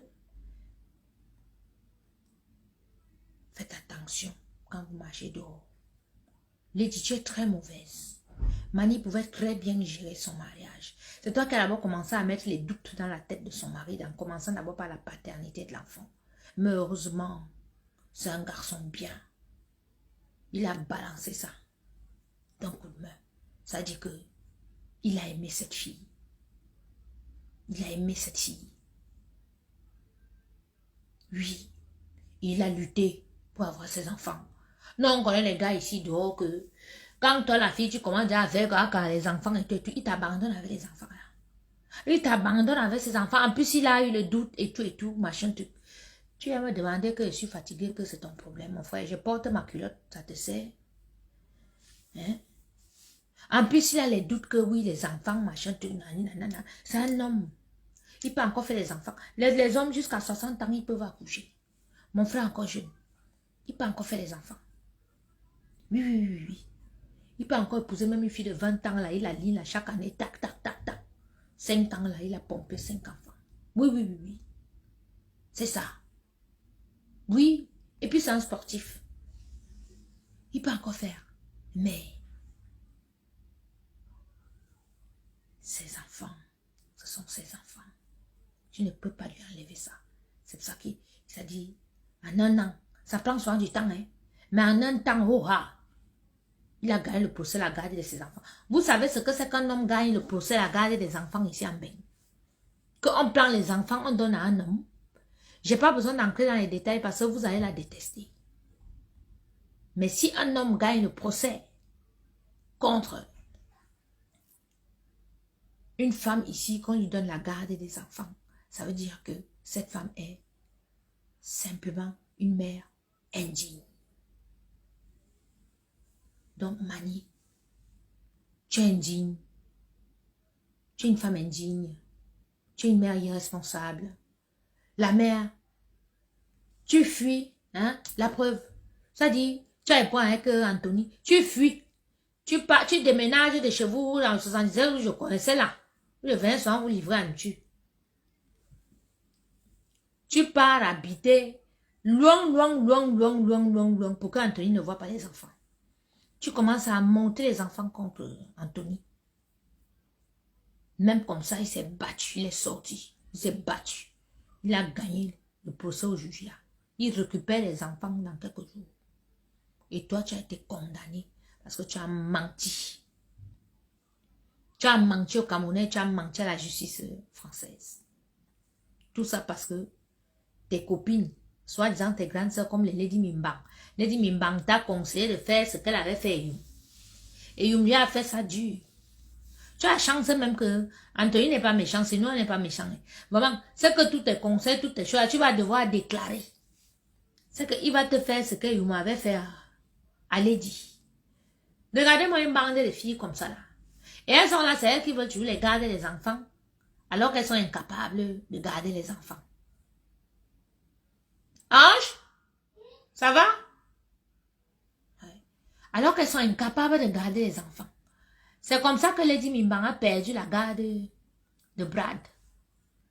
Faites attention quand vous marchez dehors. L'édition est très mauvaise. Mani pouvait très bien gérer son mariage. C'est toi qui as d'abord commencé à mettre les doutes dans la tête de son mari, en commençant d'abord par la paternité de l'enfant. Mais heureusement, c'est un garçon bien. Il a balancé ça d'un coup de main. Ça dit que il a aimé cette fille. Il a aimé cette fille. Oui, il a lutté pour avoir ses enfants. Non, on connaît les gars ici dehors que quand toi la fille, tu commences déjà avec quand les enfants et tout, il t'abandonne avec les enfants là. Il t'abandonne avec ses enfants. En plus, il a eu le doute et tout, machin, tout. Tu vas me demander que je suis fatiguée, que c'est ton problème, mon frère. Je porte ma culotte, ça te sert. Hein? En plus, il a les doutes que oui, les enfants, machin, tout, nanana. C'est un homme. Il peut encore faire les enfants. Les hommes jusqu'à 60 ans, ils peuvent accoucher. Mon frère encore jeune. Il peut encore faire les enfants. Oui. Il peut encore épouser même une fille de 20 ans, là, il a ligne, là, chaque année, tac. 5 ans, là, il a pompé 5 enfants. Oui. C'est ça. Oui. Et puis, c'est un sportif. Il peut encore faire. Mais, ses enfants, ce sont ses enfants. Tu ne peux pas lui enlever ça. C'est pour ça qu'il s'est dit, en un an, ça prend soin du temps, hein. Mais en un temps, il a gagné le procès, la garde de ses enfants. Vous savez ce que c'est qu'un homme gagne le procès, la garde des enfants ici en Bénin? Qu'on prend les enfants, on donne à un homme. Je n'ai pas besoin d'entrer dans les détails parce que vous allez la détester. Mais si un homme gagne le procès contre une femme ici, qu'on lui donne la garde des enfants, ça veut dire que cette femme est simplement une mère indigne. Donc, Mani, tu es indigne. Tu es une femme indigne. Tu es une mère irresponsable. La mère, tu fuis, hein, la preuve. Ça dit, tu as un point avec Anthony, tu fuis. Tu déménages de chez vous dans le 77 où je connaissais là. Je venais souvent vous livrer à Ntu. Tu pars habiter loin pour qu'Anthony ne voit pas les enfants. Tu commences à monter les enfants contre Anthony. Même comme ça, il s'est battu, il est sorti. Il s'est battu. Il a gagné le procès au juge là. Il récupère les enfants dans quelques jours. Et toi, tu as été condamné parce que tu as menti. Tu as menti au Camerounais, tu as menti à la justice française. Tout ça parce que tes copines, soi-disant tes grandes sœurs comme les Lady Mimbang. Lady Mimbang t'a conseillé de faire ce qu'elle avait fait. Et Yum lui a fait ça dur. Tu as la chance même que Anthony n'est pas méchant, sinon on n'est pas méchant. Maman, c'est que tous tes conseils, toutes tes choses, tu vas devoir déclarer. C'est qu'il va te faire ce qu'il m'avait fait à Lady. Regardez-moi une bande de filles comme ça là. Et elles sont là, c'est elles qui veulent toujours les garder les enfants. Alors qu'elles sont incapables de garder les enfants. Ange? Ça va? Ouais. Alors qu'elles sont incapables de garder les enfants. C'est comme ça que Lady Mimbang a perdu la garde de Brad.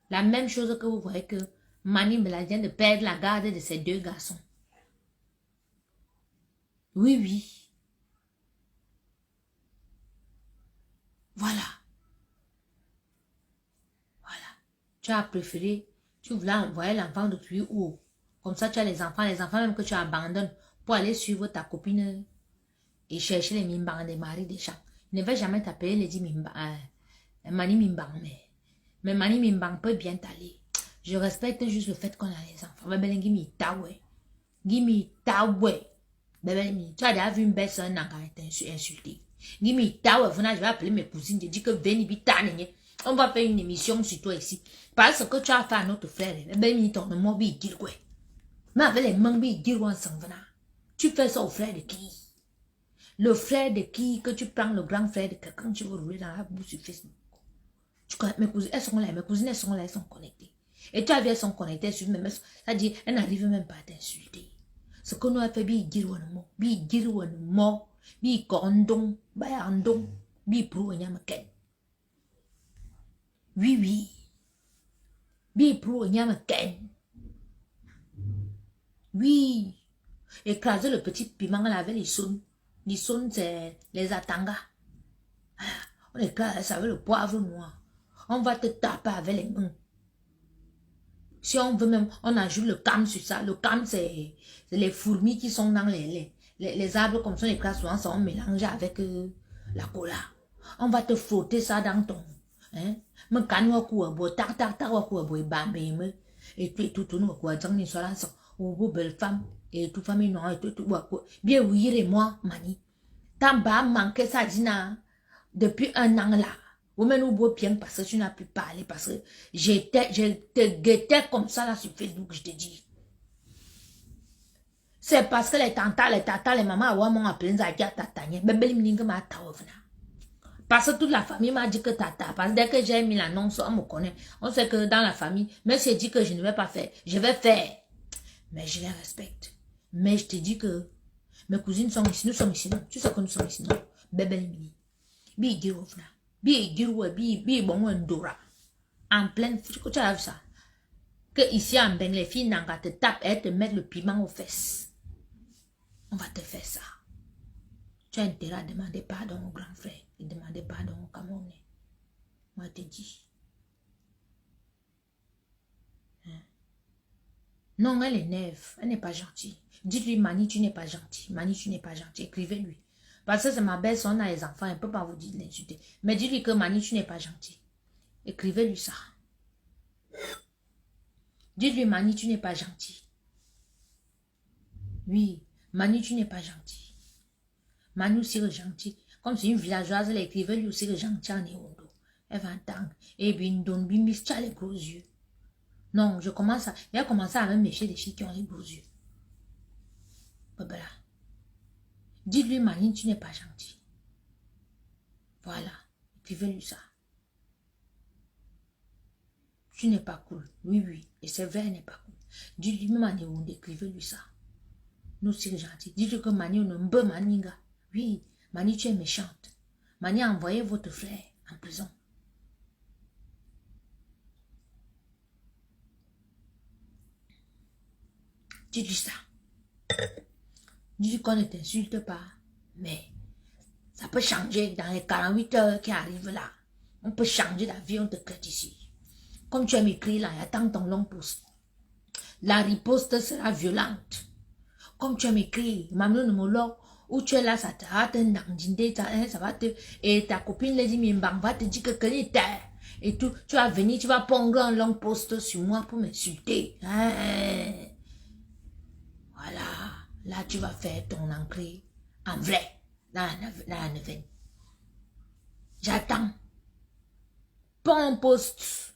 La même chose que vous voyez que Mani Mbela vient de perdre la garde de ses deux garçons. Oui, oui. Voilà. Voilà. Tu as préféré, tu voulais envoyer l'enfant de plus haut. Comme ça, tu as les enfants même que tu abandonnes pour aller suivre ta copine et chercher les Mimbang des maris des gens. Ne vais jamais t'appeler Lady Mimbang, Mani Mimbang, mais Mani Mimbang peut bien t'aller. Je respecte juste le fait qu'on a les enfants. Tu as déjà vu une belle soeur insultée. Je vais appeler mes cousines. Je dis que on va faire une émission sur toi ici. Parce que tu as fait à notre frère. Mais avec les mains, tu fais ça au frère de qui? Le frère de qui que tu prends le grand frère de quelqu'un, tu veux rouler dans la bouche sur Facebook. Tu connais mes cousines, elles sont là, mes cousines elles sont là, elles sont connectées. Et tu as vu, elles sont connectées sur mes messages. C'est-à-dire, elles n'arrivent même pas à t'insulter. Ce que nous avons fait, bi girouanement, bi condon, bayandon, bi prou nyamaken. Oui, oui. Bi prou nyamaken. Oui. Écraser le petit piment avec les saunes. Les saunes, c'est les atangas. On écrase ça avec le poivre noir. On va te taper avec les mains. Si on veut même, on ajoute le cam sur ça. Le cam, c'est les fourmis qui sont dans les arbres comme ça. Les classes souvent sont mélangés avec la cola. On va te frotter ça dans ton... Hein? Et tout, nous, belle femme, et toute famille noire, et tout, bien oui, et moi, mani. Tant bas manqué ça, Dina, depuis un an là. Vous me nous bien parce que tu n'as pu parler, parce que je te guettais comme ça là sur Facebook, je te dis. C'est parce que les tatas, les mamans, m'ont appelé Zadia Tatania. Parce que toute la famille m'a dit que tata, parce que dès que j'ai mis l'annonce, on me connaît. On sait que dans la famille, même si je dis que je ne vais pas faire, je vais faire. Mais je les respecte. Mais je te dis que mes cousines sont ici, nous sommes ici, non. Tu sais que nous sommes ici, non. Bébé mini. Bi girovna. Bi girou, bi bon ndora. En pleine, tu as vu ça? Que ici en Ben, les filles n'ont qu'à te taper et te mettre le piment aux fesses. On va te faire ça. Tu as intérêt à demander pardon au grand frère et demander pardon au Camerounais. Moi, je te dis. Non, elle est neuve. Elle n'est pas gentille. Dites-lui, Mani, tu n'es pas gentil. Mani, tu n'es pas gentil. Écrivez-lui. Parce que c'est ma belle-sœur, on a les enfants. Elle ne peut pas vous dire l'insulter. Mais dites-lui que Mani, tu n'es pas gentil. Écrivez-lui ça. Dites-lui, Mani, tu n'es pas gentil. Oui, Mani, tu n'es pas gentil. Mani aussi est gentil. Comme c'est une villageoise, elle écrivait-lui aussi le gentil en Ewondo. Elle va entendre. Et bien, donne bimis, tu as les gros yeux. Non, j'ai commencé à me méfier des filles qui ont les gros yeux. Voilà. Dis-lui, Manine, tu n'es pas gentil. Voilà. Écrivez-lui ça. Tu n'es pas cool. Oui, oui. Et c'est vrai, elle n'est pas cool. Dis-lui, Manine, écrivez-lui ça. Nous, c'est gentil. Dis-lui que Manine, on peut Maninga. Oui, Manine, tu es méchante. Manine a envoyé votre frère en prison. Dis-lui ça. Dis-lui qu'on ne t'insulte pas. Mais ça peut changer dans les 48 heures qui arrivent là. On peut changer la vie, on te crée ici. Comme tu as écrit là, attends ton long post. La riposte sera violente. Comme tu as écrit, Mamou Molo, où tu es là, ça te hâte, ça va te... Et ta copine Lady Mimbang va te dire que quel est et tout, tu vas venir, tu vas pondre un long post sur moi pour m'insulter. Hein? Voilà. Là, tu vas faire ton entrée en vrai dans la neuvaine. J'attends. Pon poste.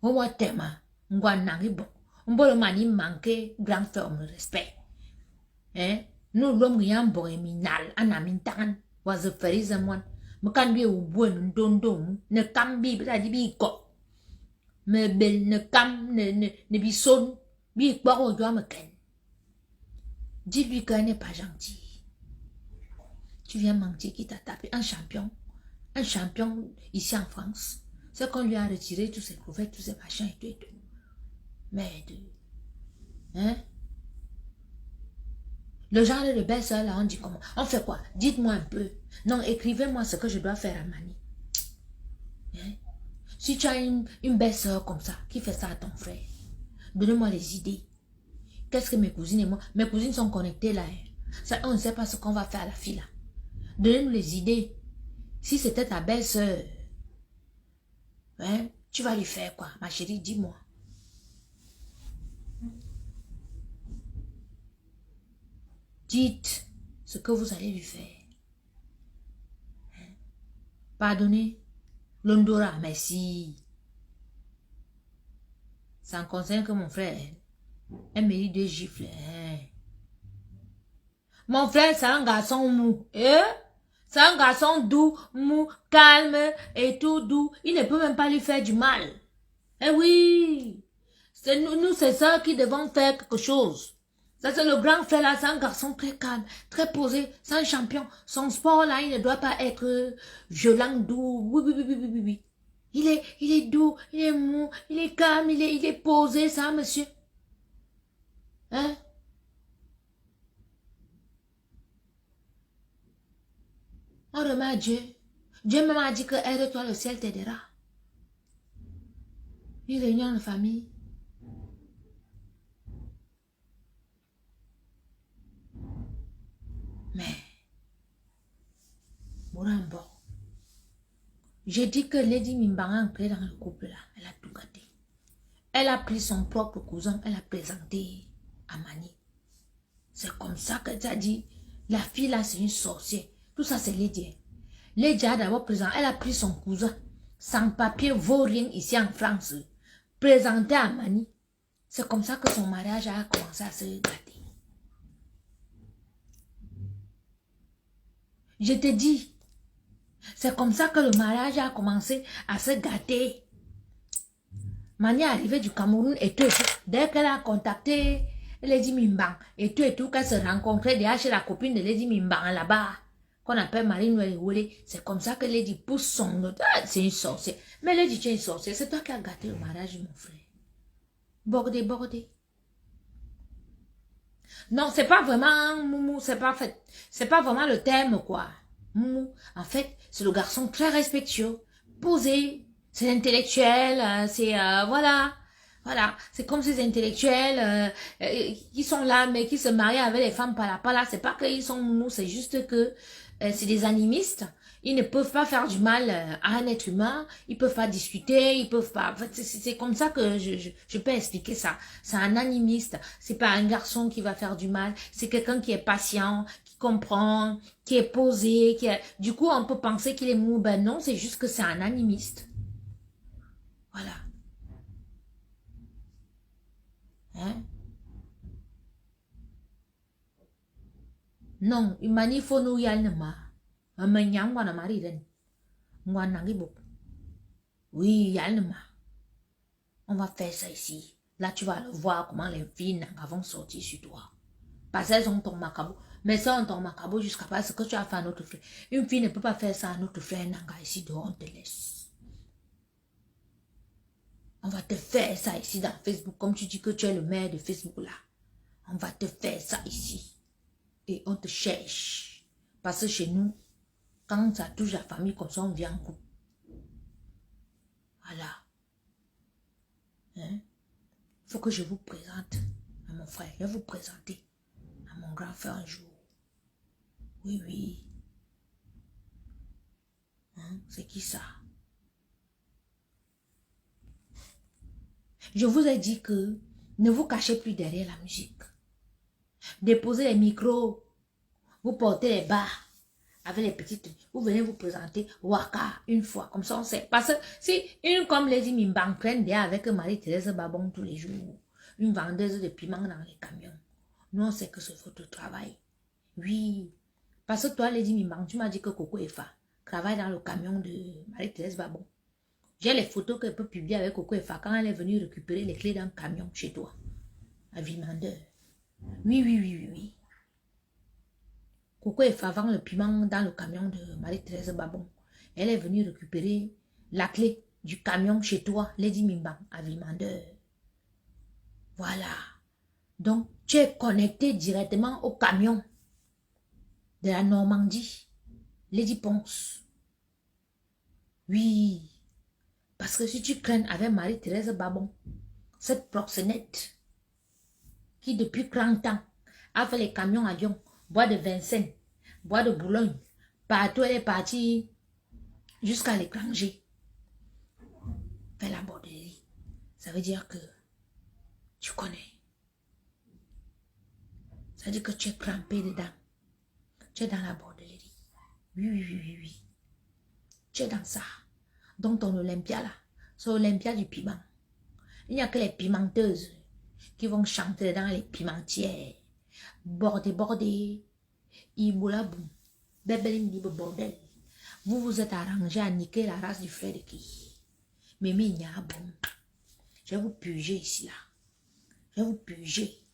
On va tellement. On va n'arriver bon. On va le mani manquer grand ferme respect. Hein? Nous l'homme rien boréminal. Un ami tan. Was a ferry one. Me kan bi ou bon don. Ne kam bi bi ko. Me bel ne kam ne bi son. Bi quoi on doit me ken. Dis-lui qu'elle n'est pas gentil. Tu viens mentir qui t'a tapé. Un champion ici en France. C'est qu'on lui a retiré tous ses brevets, tous ses machins et tout et tout. Merde. Hein? Le genre de belle-sœur là, on dit comment? On fait quoi? Dites-moi un peu. Non, écrivez-moi ce que je dois faire à Mani. Hein? Si tu as une belle-sœur comme ça, qui fait ça à ton frère, donnez-moi les idées. Qu'est-ce que mes cousines et moi? Mes cousines sont connectées là. Hein? Ça, on ne sait pas ce qu'on va faire à la fille là. Donnez-nous les idées. Si c'était ta belle-sœur, hein, tu vas lui faire quoi? Ma chérie, dis-moi. Dites ce que vous allez lui faire. Hein? Pardonnez. L'Ondora, merci. Ça me concerne que mon frère, elle mérite 2 gifles. Hein? Mon frère, c'est un garçon mou. Hein? C'est un garçon doux, mou, calme et tout doux. Il ne peut même pas lui faire du mal. Eh oui! C'est nous c'est ça qui devons faire quelque chose. Ça, c'est le grand frère là, c'est un garçon très calme, très posé, c'est un champion. Son sport là, il ne doit pas être violent, doux. Oui. Il est doux, il est mou, il est calme, il est posé, ça, monsieur. Hein? On remet à Dieu. Dieu même a dit que aide-toi, le ciel t'aidera. Une réunion de famille. Mais, Morambo, j'ai dit que Lady Mimbang a entré dans le couple là. Elle a tout gâté. Elle a pris son propre cousin, elle a présenté à Mani. C'est comme ça que tu as dit, la fille là c'est une sorcière. Tout ça c'est Lady. Lady a d'abord présenté, elle a pris son cousin. Sans papier, vaut rien ici en France. Présenté à Mani. C'est comme ça que son mariage a commencé à se gâter. Je te dis, c'est comme ça que le mariage a commencé à se gâter. Mani est arrivée du Cameroun et tout. Dès qu'elle a contacté Lady Mimbang et tout, qu'elle se rencontrait déjà chez la copine de Lady Mimbang là-bas, qu'on appelle Marie-Noël Wole, c'est comme ça que Lady pousse son autre. Ah, c'est une sorcière. Mais Lady, tu es une sorcière. C'est toi qui as gâté le mariage de mon frère. Bordé. Non, c'est pas vraiment Moumou, c'est pas vraiment le thème, quoi. Moumou, en fait, c'est le garçon très respectueux, posé, c'est intellectuel, c'est, voilà, c'est comme ces intellectuels qui sont là, mais qui se marient avec les femmes par là, c'est pas qu'ils sont Moumou, c'est juste que c'est des animistes. Ils ne peuvent pas faire du mal à un être humain, ils peuvent pas discuter, ils peuvent pas... C'est comme ça que je peux expliquer ça. C'est un animiste, c'est pas un garçon qui va faire du mal, c'est quelqu'un qui est patient, qui comprend, qui est posé, Du coup, on peut penser qu'il est mou, ben non, c'est juste que c'est un animiste. Voilà. Hein? Non, il m'a dit, faut nous y aller, oui, Yalma. On va faire ça ici. Là, tu vas voir comment les filles vont sortir sur toi. Parce qu'elles ont ton macabo. Mais ça, on ton macabo jusqu'à ce que tu as fait à notre frère. Une fille ne peut pas faire ça à notre frère Nanga ici dehors, on te laisse. On va te faire ça ici dans Facebook. Comme tu dis que tu es le maire de Facebook là. On va te faire ça ici. Et on te cherche. Parce que chez nous, quand ça touche la famille comme ça, on vient en couple. Voilà. Hein? Il faut que je vous présente à mon frère. Je vais vous présenter à mon grand frère un jour. Oui. Hein? C'est qui ça? Je vous ai dit que ne vous cachez plus derrière la musique. Déposez les micros. Vous portez les bas. avec les petites, vous venez vous présenter Waka une fois, comme ça on sait. Parce que si une comme Lady Mimbang prenne bien avec Marie-Thérèse Babon tous les jours, une vendeuse de piment dans les camions, nous on sait que c'est votre travail. Oui, parce que toi Lady Mimbang, tu m'as dit que Coco Efa travaille dans le camion de Marie-Thérèse Babon. J'ai les photos qu'elle peut publier avec Coco Efa quand elle est venue récupérer les clés d'un camion chez toi, à Villemandeur. Oui, oui, oui, oui, oui. Coco Efa vend le piment dans le camion de Marie-Thérèse Babon. Elle est venue récupérer la clé du camion chez toi, Lady Mimbang, à Villemandeur. Voilà. Donc, tu es connecté directement au camion de la Normandie, Lady Ponce. Oui. Parce que si tu crains avec Marie-Thérèse Babon, cette proxénète qui depuis 30 ans a fait les camions à Lyon, bois de Vincennes, bois de Boulogne, partout elle est partie jusqu'à l'étranger. Fais la bordellerie. Ça veut dire que tu connais. Ça veut dire que tu es crampé dedans. Tu es dans la bordellerie. Oui, oui, oui, oui, oui. Tu es dans ça. Donc ton Olympia là, c'est Olympia du piment. Il n'y a que les pimenteuses qui vont chanter dans les pimentières. Bordé, bordé. Iboulabou. Bebelim libre bordel. Vous vous êtes arrangé à niquer la race du frère de qui? Mais il n'y a bon. Je vais vous puger ici là. Je vais vous puger.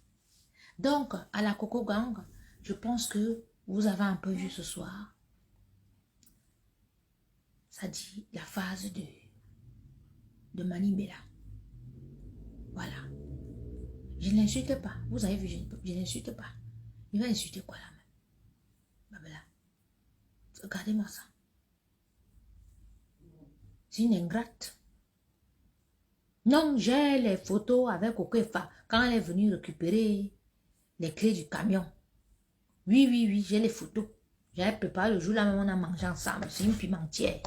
Donc, à la Coco Gang, je pense que vous avez un peu vu ce soir. Ça dit la phase de Manibela. Voilà. Je n'insulte pas. Vous avez vu, je n'insulte pas. Il va insulter quoi là même? Babela. Regardez-moi ça. C'est une ingrate. Non, j'ai les photos avec Okefa quand elle est venue récupérer les clés du camion. Oui, oui, oui, j'ai les photos. J'avais préparé le jour là même, on a mangé ensemble. C'est une pimentière.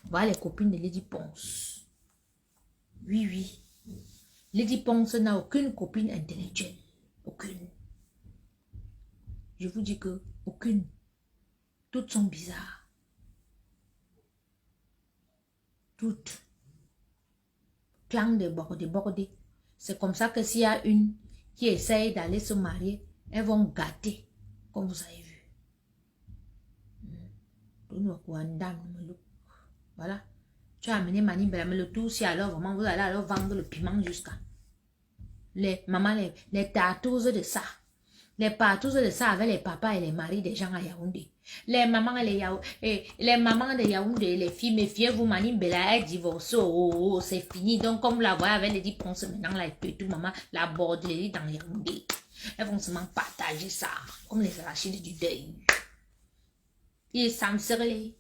Voilà les copines de Lady Ponce. Oui, oui. Lady Ponce n'a aucune copine intellectuelle. Aucune. Je vous dis que aucune. Toutes sont bizarres. Toutes. Plan de border. C'est comme ça que s'il y a une qui essaye d'aller se marier, elles vont gâter, comme vous avez vu. Voilà. Tu as amené Manibela, mais le tout, si alors vraiment vous allez alors vendre le piment jusqu'à. Les mamans, les tatouses de ça. Les partous de ça avec les papas et les maris des gens à Yaoundé. Les mamans et les mamans de Yaoundé, les filles, méfiez-vous, Manibela est divorcée. Oh, c'est fini. Donc, comme vous la voyez avec les 10 ponces maintenant, là, et tout, maman, la bordellerie dans Yaoundé. Elles vont seulement partager ça, comme les arachides du deuil. Et ça me serrelait.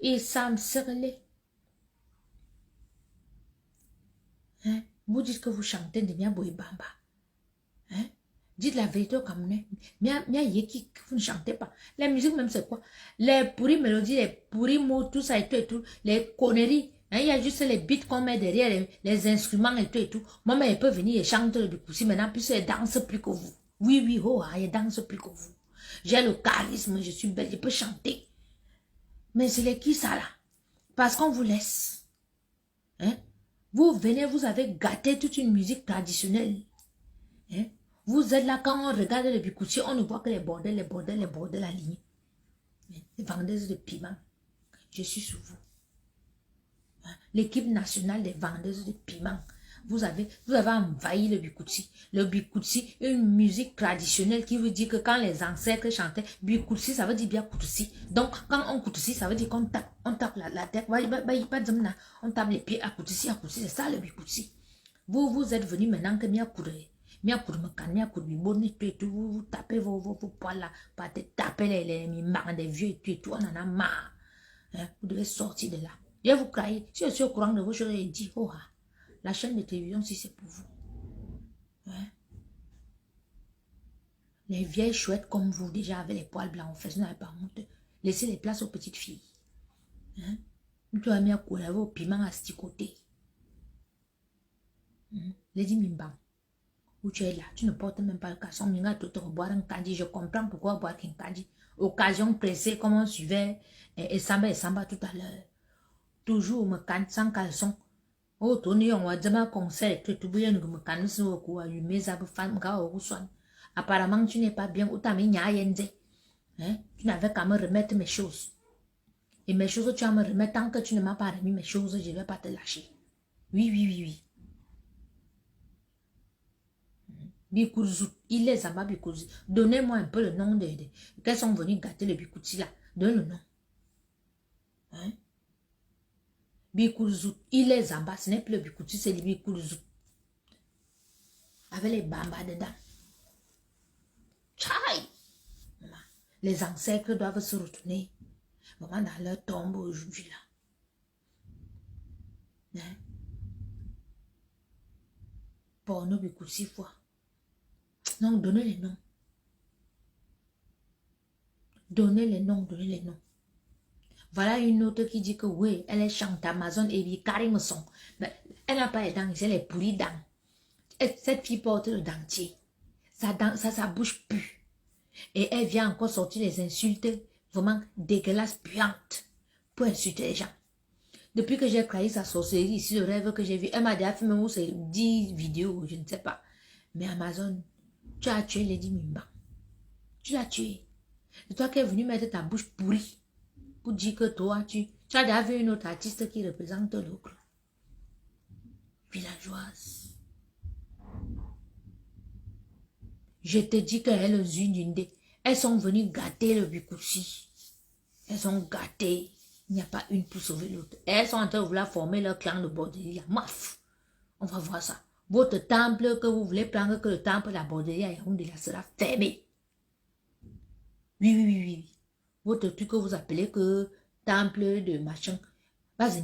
Et ça me serrelait. Hein? Vous dites que vous chantez de Mia Boibamba. Hein? Dites la vérité au Camerounais. Mia Yeki, vous ne chantez pas. La musique même c'est quoi? Les pourries mélodies, les pourris mots, tout ça et tout. Les conneries. Hein, il y a juste les beats qu'on met derrière, les instruments et tout. Maman, elle peut venir et chanter le bikoussi maintenant, puisque elle danse plus que vous. Oui, oui, oh, elle danse plus que vous. J'ai le charisme, je suis belle, je peux chanter. Mais c'est les qui ça là? Parce qu'on vous laisse. Hein? Vous venez, vous avez gâté toute une musique traditionnelle. Hein? Vous êtes là, quand on regarde le bikoussi, on ne voit que les bordels alignés. Les vendeuses de piment. Je suis sous vous. Hein? L'équipe nationale des vendeuses de piment. Vous avez envahi le bikoussi. Le bikoussi, une musique traditionnelle qui veut dire que quand les ancêtres chantaient, bikoussi, ça veut dire bien koutousi. Donc, quand on koutousi, ça veut dire qu'on tape la tête. On tape les pieds à koutousi, c'est ça le bikoussi. Vous êtes venu maintenant que vous tapez vos poils là, tapez les mimbans des vieux et tout, on en a marre. Hein? Vous devez sortir de là. Je vais vous crailler. Si je suis au courant de vos choses, je dis, oh, la chaîne de télévision, si c'est pour vous. Hein? Les vieilles chouettes comme vous, déjà avec les poils blancs, vous n'avez pas honte. Laissez les places aux petites filles. Hein? Vous doivez mis à couler au piment à ce côté. Lady Mimba. où tu es là, tu ne portes même pas le caleçon, minga tout boire un kadi, je comprends pourquoi boire un kadi. Occasion pressée, comme on suivait et Samba tout à l'heure. Toujours me canne sans caleçon. Oh, Tony, on va dire un conseil, que tu veux me canne sur le coup, allumer ça pour faire un soin. Apparemment, tu n'es pas bien, ou t'as mis hein? Tu n'avais qu'à me remettre mes choses. Et mes choses, tu vas me remettre. Tant que tu ne m'as pas remis mes choses, je ne vais pas te lâcher. Oui, oui, oui, oui. Bikouzout, il les a pas Bikouzout. Donnez-moi un peu le nom de... Qu'elles sont venues gâter le Bikouti là. Donne le nom. Hein? Bikouzout, il les a pas. Ce n'est plus le Bikouti, c'est le Bikouzout. Avec les bambas dedans. Tchaï! Les ancêtres doivent se retourner. Maman dans leur tombe aujourd'hui là. Hein? Pour nous, Bikouti 6 fois. Non, donnez les noms. Donnez les noms, donnez les noms. Voilà une autre qui dit que oui, elle est chante Amazon et puis carrément son. Mais elle n'a pas les dents, c'est les pourries dents. Cette fille porte le dentier. Sa bouche pue. Et elle vient encore sortir des insultes vraiment dégueulasses, puantes, pour insulter les gens. Depuis que j'ai créé sa sorcellerie, ici, le rêve que j'ai vu, elle m'a déjà fait même 10 vidéos, je ne sais pas. Mais Amazon, tu as tué Lady Mimba. Tu l'as tué. C'est toi qui es venu mettre ta bouche pourrie pour dire que toi, tu as déjà vu une autre artiste qui représente l'autre. Villageoise. Je te dis qu'elles elles sont venues gâter le Bikouti. Elles sont gâtées. Il n'y a pas une pour sauver l'autre. Elles sont en train de vouloir former leur clan de Borderie. Maf. On va voir ça. Votre temple que vous voulez prendre, que le temple de la Borderie à Yaoundé sera fermé. Oui, oui, oui, oui. Votre truc que vous appelez que temple de machin. Vas-y,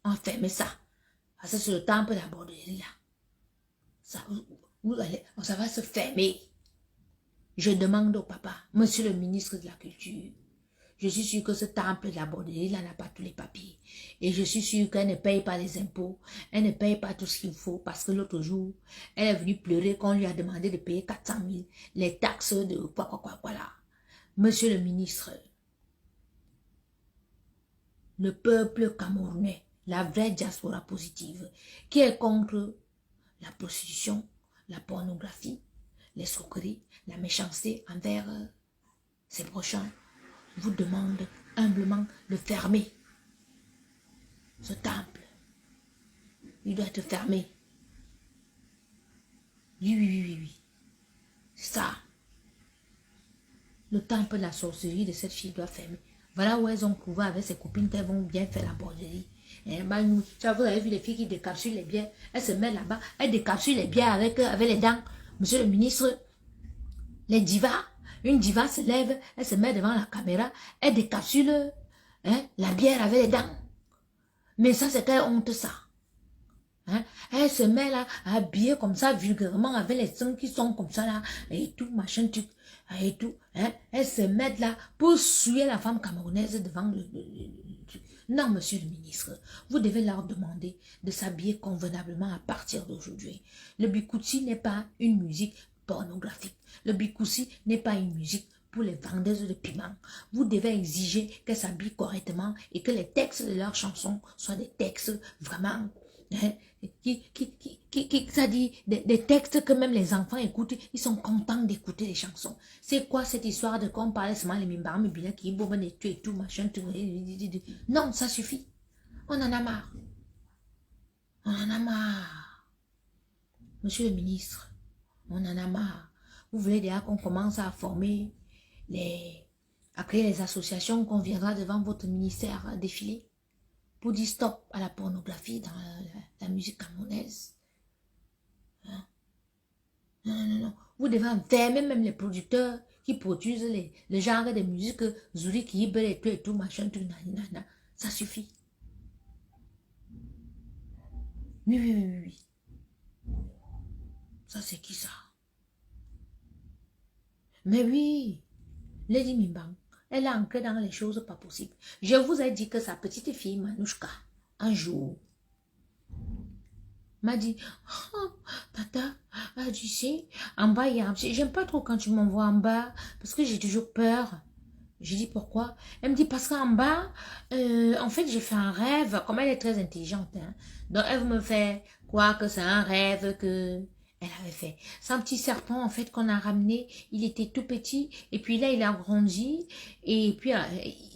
enfermez ça. Parce que c'est le temple de la Borderie là. Ça va se fermer. Je demande au papa, monsieur le ministre de la Culture, je suis sûr que ce temple de la Borderie là n'a pas tous les papiers. Et je suis sûr qu'elle ne paye pas les impôts. Elle ne paye pas tout ce qu'il faut parce que l'autre jour, elle est venue pleurer qu'on lui a demandé de payer 400 000. Les taxes de quoi là. Monsieur le ministre, le peuple camerounais, la vraie diaspora positive, qui est contre la prostitution, la pornographie, l'escroquerie, la méchanceté envers ses prochains, vous demande humblement de fermer ce temple. Il doit être fermé. Oui, oui, oui, oui, oui. C'est ça. Le temple de la sorcellerie de cette fille doit fermer. Voilà où elles ont prouvé avec ses copines qu'elles vont bien faire la borderie. Et bah, vous avez vu les filles qui décapsulent les bières. Elles se mettent là-bas, elles décapsulent les bières avec les dents. Monsieur le ministre, les divas, une diva se lève, elle se met devant la caméra, elle décapsule la bière avec les dents. Mais ça, c'est quelle honte ça. Hein? Elle se met là, habillée comme ça, vulgairement, avec les seins qui sont comme ça là, et tout, machin, tout, et tout. Hein? Elle se met là pour souiller la femme camerounaise devant le truc. Non, monsieur le ministre, vous devez leur demander de s'habiller convenablement à partir d'aujourd'hui. Le Bikouti n'est pas une musique pornographique. Le Bikouti n'est pas une musique pour les vendeuses de piment. Vous devez exiger qu'elles s'habillent correctement et que les textes de leurs chansons soient des textes vraiment... ça dit des textes que même les enfants écoutent, ils sont contents d'écouter les chansons. C'est quoi cette histoire de qu'on parle seulement les mimbarmes bien qui bombent et tout machin tout. Non, ça suffit. On en a marre. On en a marre. Monsieur le ministre, on en a marre. Vous voulez déjà qu'on commence à former à créer les associations qu'on viendra devant votre ministère à défiler pour dire stop à la pornographie dans la musique camerounaise. Hein? Non, non, non, non. Vous devez enfermer même les producteurs qui produisent le genre de musique Zuri, Kibe et tout, machin, tout, nanana. Ça suffit. Oui, oui, oui, oui. Ça, c'est qui ça? Mais oui, Lady Mimbang, elle est ancrée dans les choses pas possibles. Je vous ai dit que sa petite fille, Manouchka, un jour, M'a dit, oh, tata, tu sais, en bas, il y a j'aime pas trop quand tu m'envoies en bas, parce que j'ai toujours peur. J'ai dit pourquoi? Elle me dit parce qu'en bas, en fait, j'ai fait un rêve. Comme elle est très intelligente, hein. Donc elle me fait croire que c'est un rêve que elle avait fait. C'est un petit serpent en fait qu'on a ramené. Il était tout petit et puis là il a grandi et puis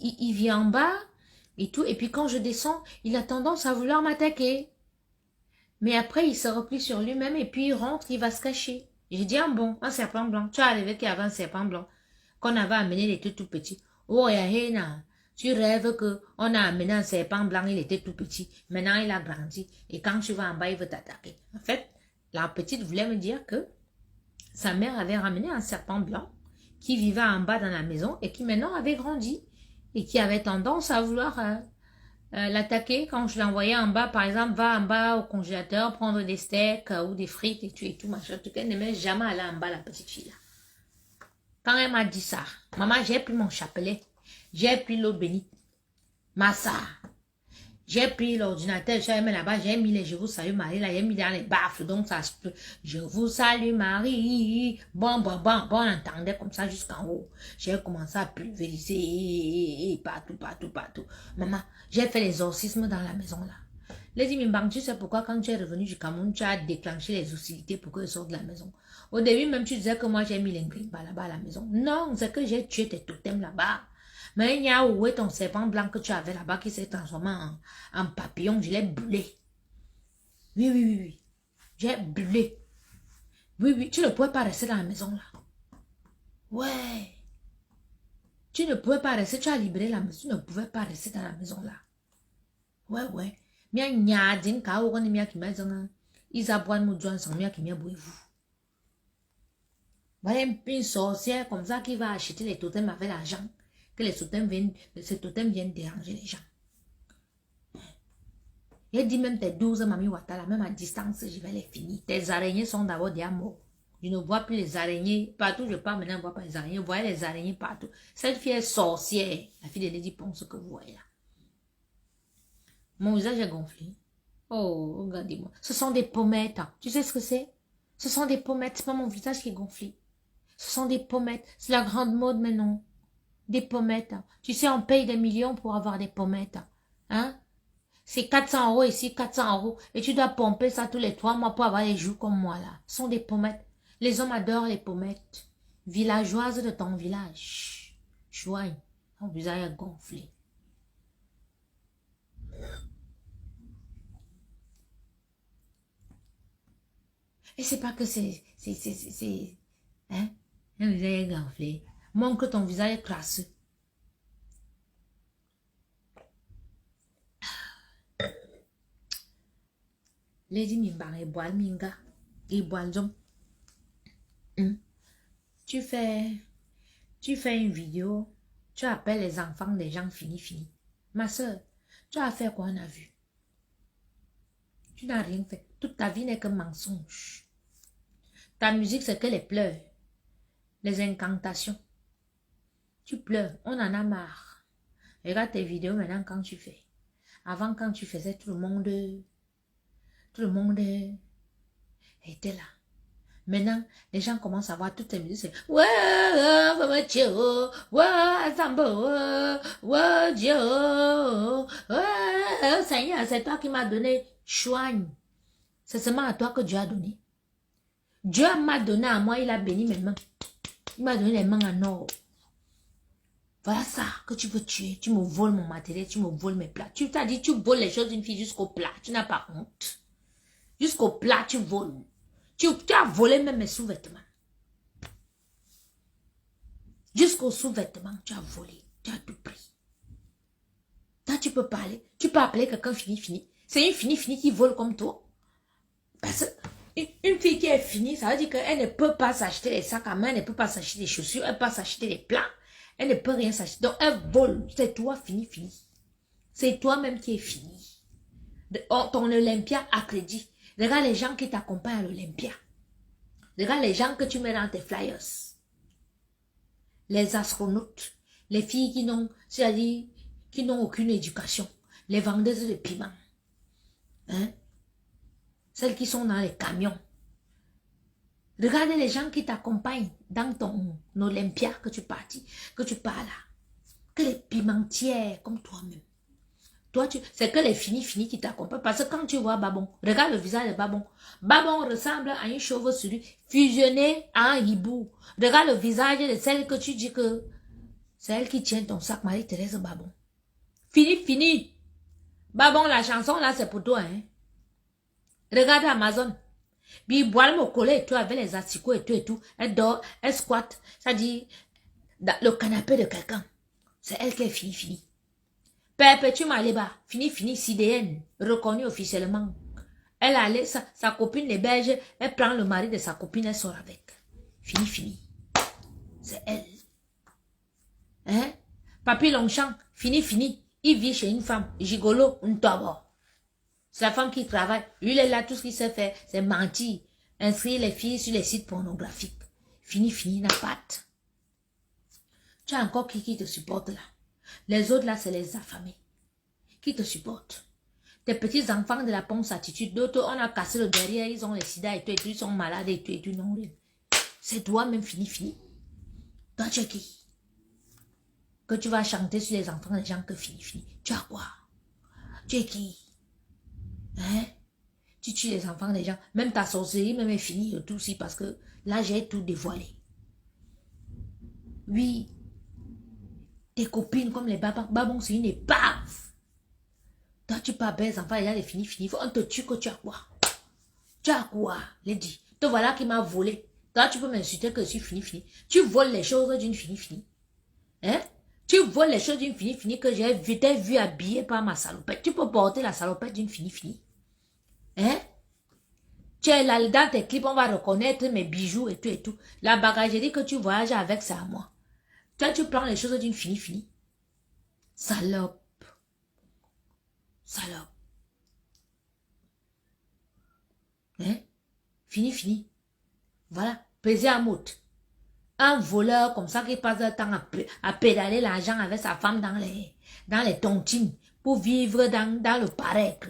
il vit en bas et tout. Et puis quand je descends, il a tendance à vouloir m'attaquer. Mais après il se replie sur lui-même et puis il rentre, il va se cacher. J'ai dit, ah bon, un serpent blanc. Tu as arrivé qu'il y avait un serpent blanc qu'on avait amené, il était tout petit. Oh, Yahena, tu rêves que on a amené un serpent blanc, il était tout petit. Maintenant, il a grandi. Et quand tu vas en bas, il veut t'attaquer. En fait, la petite voulait me dire que sa mère avait ramené un serpent blanc qui vivait en bas dans la maison et qui maintenant avait grandi et qui avait tendance à vouloir l'attaquer quand je l'envoyais en bas. Par exemple, va en bas au congélateur, prendre des steaks ou des frites et tout, machin. En tout cas, elle n'aimait jamais aller en bas, la petite fille là. Quand elle m'a dit ça, maman, j'ai pris mon chapelet, j'ai pris l'eau bénite, massa, j'ai pris l'ordinateur, j'ai mis là-bas, j'ai mis les je vous salue Marie, là, j'ai mis dans les baffles, donc ça se peut. Je vous salue Marie, bon, bon, bon, bon, on entendait comme ça jusqu'en haut. J'ai commencé à pulvériser partout, partout, partout. Maman, j'ai fait l'exorcisme dans la maison là. Lady Mimbang, tu sais pourquoi quand tu es revenu du Cameroun, tu as déclenché les hostilités pour que je sorte de la maison. Au début, même tu disais que moi j'ai mis l'ingrimpa là-bas à la maison. Non, c'est que j'ai tué tes totems là-bas. Mais il y a où est ton serpent blanc que tu avais là-bas qui s'est transformé en papillon, je l'ai brûlé. Oui, oui, oui, oui. J'ai brûlé. Oui, oui, tu ne pouvais pas rester dans la maison là. Ouais. Tu ne pouvais pas rester, tu as libéré la maison, tu ne pouvais pas rester dans la maison là. Ouais, ouais. Mia nyadin ka ou ni mia ki m'a zanga. Isaboine mou douane sans mia qui m'a boué vous. Voilà une sorcière comme ça qui va acheter les totems avec l'argent. Que les totems viennent déranger les gens. Il dit même tes 12 Mami Ouattara, même à distance, je vais les finir. Tes araignées sont d'abord des morts. Je ne vois plus les araignées. Partout je pars maintenant, je ne vois pas les araignées. Vous voyez les araignées partout. Cette fille est sorcière. La fille de Lady Ponce que vous voyez là. Mon visage est gonflé. Oh, regardez-moi. Ce sont des pommettes. Tu sais ce que c'est? Ce sont des pommettes. C'est pas mon visage qui est gonflé. Ce sont des pommettes. C'est la grande mode maintenant. Des pommettes. Tu sais, on paye des millions pour avoir des pommettes. Hein? C'est 400 € ici, 400 €. Et tu dois pomper ça tous les 3 mois pour avoir les joues comme moi là. Ce sont des pommettes. Les hommes adorent les pommettes. Villageoise de ton village. Chouaille. Ton visage est gonflé. Et c'est pas que hein? Un visage gonflé. Montre que ton visage est crasseux. Lady Mimbang et Boal Minga. Et Boal Zom. Tu fais une vidéo. Tu appelles les enfants des gens fini. Ma soeur, tu as fait quoi on a vu? Tu n'as rien fait. Toute ta vie n'est que mensonge. Ta musique, c'est que les pleurs. Les incantations. Tu pleures, on en a marre. Regarde tes vidéos maintenant quand tu fais. Avant, quand tu faisais, tout le monde était là. Maintenant, les gens commencent à voir toutes tes musiques. C'est ouais, Seigneur, c'est toi qui m'as donné choigne. C'est seulement à toi que Dieu a donné. Dieu m'a donné à moi, il a béni mes mains. Il m'a donné les mains en or. Voilà ça que tu veux tuer. Tu me voles mon matériel, tu me voles mes plats. Tu t'as dit, tu voles les choses d'une fille jusqu'au plat. Tu n'as pas honte. Jusqu'au plat, tu voles. Tu as volé même mes sous-vêtements. Jusqu'aux sous-vêtements, tu as volé. Tu as tout pris. Toi, tu peux parler. Tu peux appeler quelqu'un fini. C'est une fini qui vole comme toi. Parce qu'une fille qui est finie, ça veut dire qu'elle ne peut pas s'acheter les sacs à main, elle ne peut pas s'acheter des chaussures, elle ne peut pas s'acheter des plats. Elle ne peut rien s'acheter. Donc, elle vole. C'est toi fini. C'est toi-même qui es fini. Ton Olympia à crédit. Regarde les gens qui t'accompagnent à l'Olympia. Regarde les gens que tu mets dans tes flyers. Les astronautes. Les filles qui n'ont, c'est-à-dire, qui n'ont aucune éducation. Les vendeuses de piment. Hein? Celles qui sont dans les camions. Regardez les gens qui t'accompagnent dans ton Olympia que tu pars là. Que les pimentières comme toi-même. Toi, c'est que les finis qui t'accompagnent. Parce que quand tu vois Babon, regarde le visage de Babon. Babon ressemble à une chauve-souris fusionnée à un hibou. Regarde le visage de celle que tu dis que c'est elle qui tient ton sac, Marie-Thérèse Babon. Fini. Babon, la chanson là, c'est pour toi. Hein? Regarde Amazon. Puis, boire mon collègue et tout, avec les asticots et tout. Elle dort, elle squatte. Ça dit, dans le canapé de quelqu'un. C'est elle qui est fini. Perpétue Maleba, fini, CDN, reconnue officiellement. Elle allait, sa copine l'héberge, elle prend le mari de sa copine, elle sort avec. Fini. C'est elle. Hein? Papy Longchamp, fini. Il vit chez une femme, gigolo, une toba. C'est la femme qui travaille. Lui, il est là, tout ce qu'il sait faire, c'est mentir. Inscrire les filles sur les sites pornographiques. Fini, n'a pas. Tu as encore qui te supporte là? Les autres là, c'est les affamés. Qui te supportent? Tes petits enfants de la ponce attitude. D'autres, on a cassé le derrière, ils ont les sida et tout, ils sont malades et tout, non. C'est toi-même fini. Toi, tu es qui? Que tu vas chanter sur les enfants des gens que fini. Tu as quoi? Tu es qui? Hein? Tu tues les enfants des gens. Même ta sorcellerie, même est finie tout aussi parce que là, j'ai tout dévoilé. Oui. Tes copines comme les babons, c'est une épave. Toi, tu parles les enfants, il y a des fini. On te tue que tu as quoi? Tu as quoi, Lady? Te voilà qui m'a volé. Toi, tu peux m'insulter que je suis fini. Tu voles les choses d'une fini. Hein? Tu voles les choses d'une fini que j'ai vu habillée par ma salopette. Tu peux porter la salopette d'une fini. Hein? Tu es là, dans tes clips, on va reconnaître mes bijoux et tout. La bagagerie que tu voyages avec, c'est à moi. Toi, tu prends les choses d'une fini. Salope. Hein? Fini. Voilà, pesé à motte. Un voleur comme ça qui passe le temps à pédaler l'argent avec sa femme dans les tontines pour vivre dans le paraître.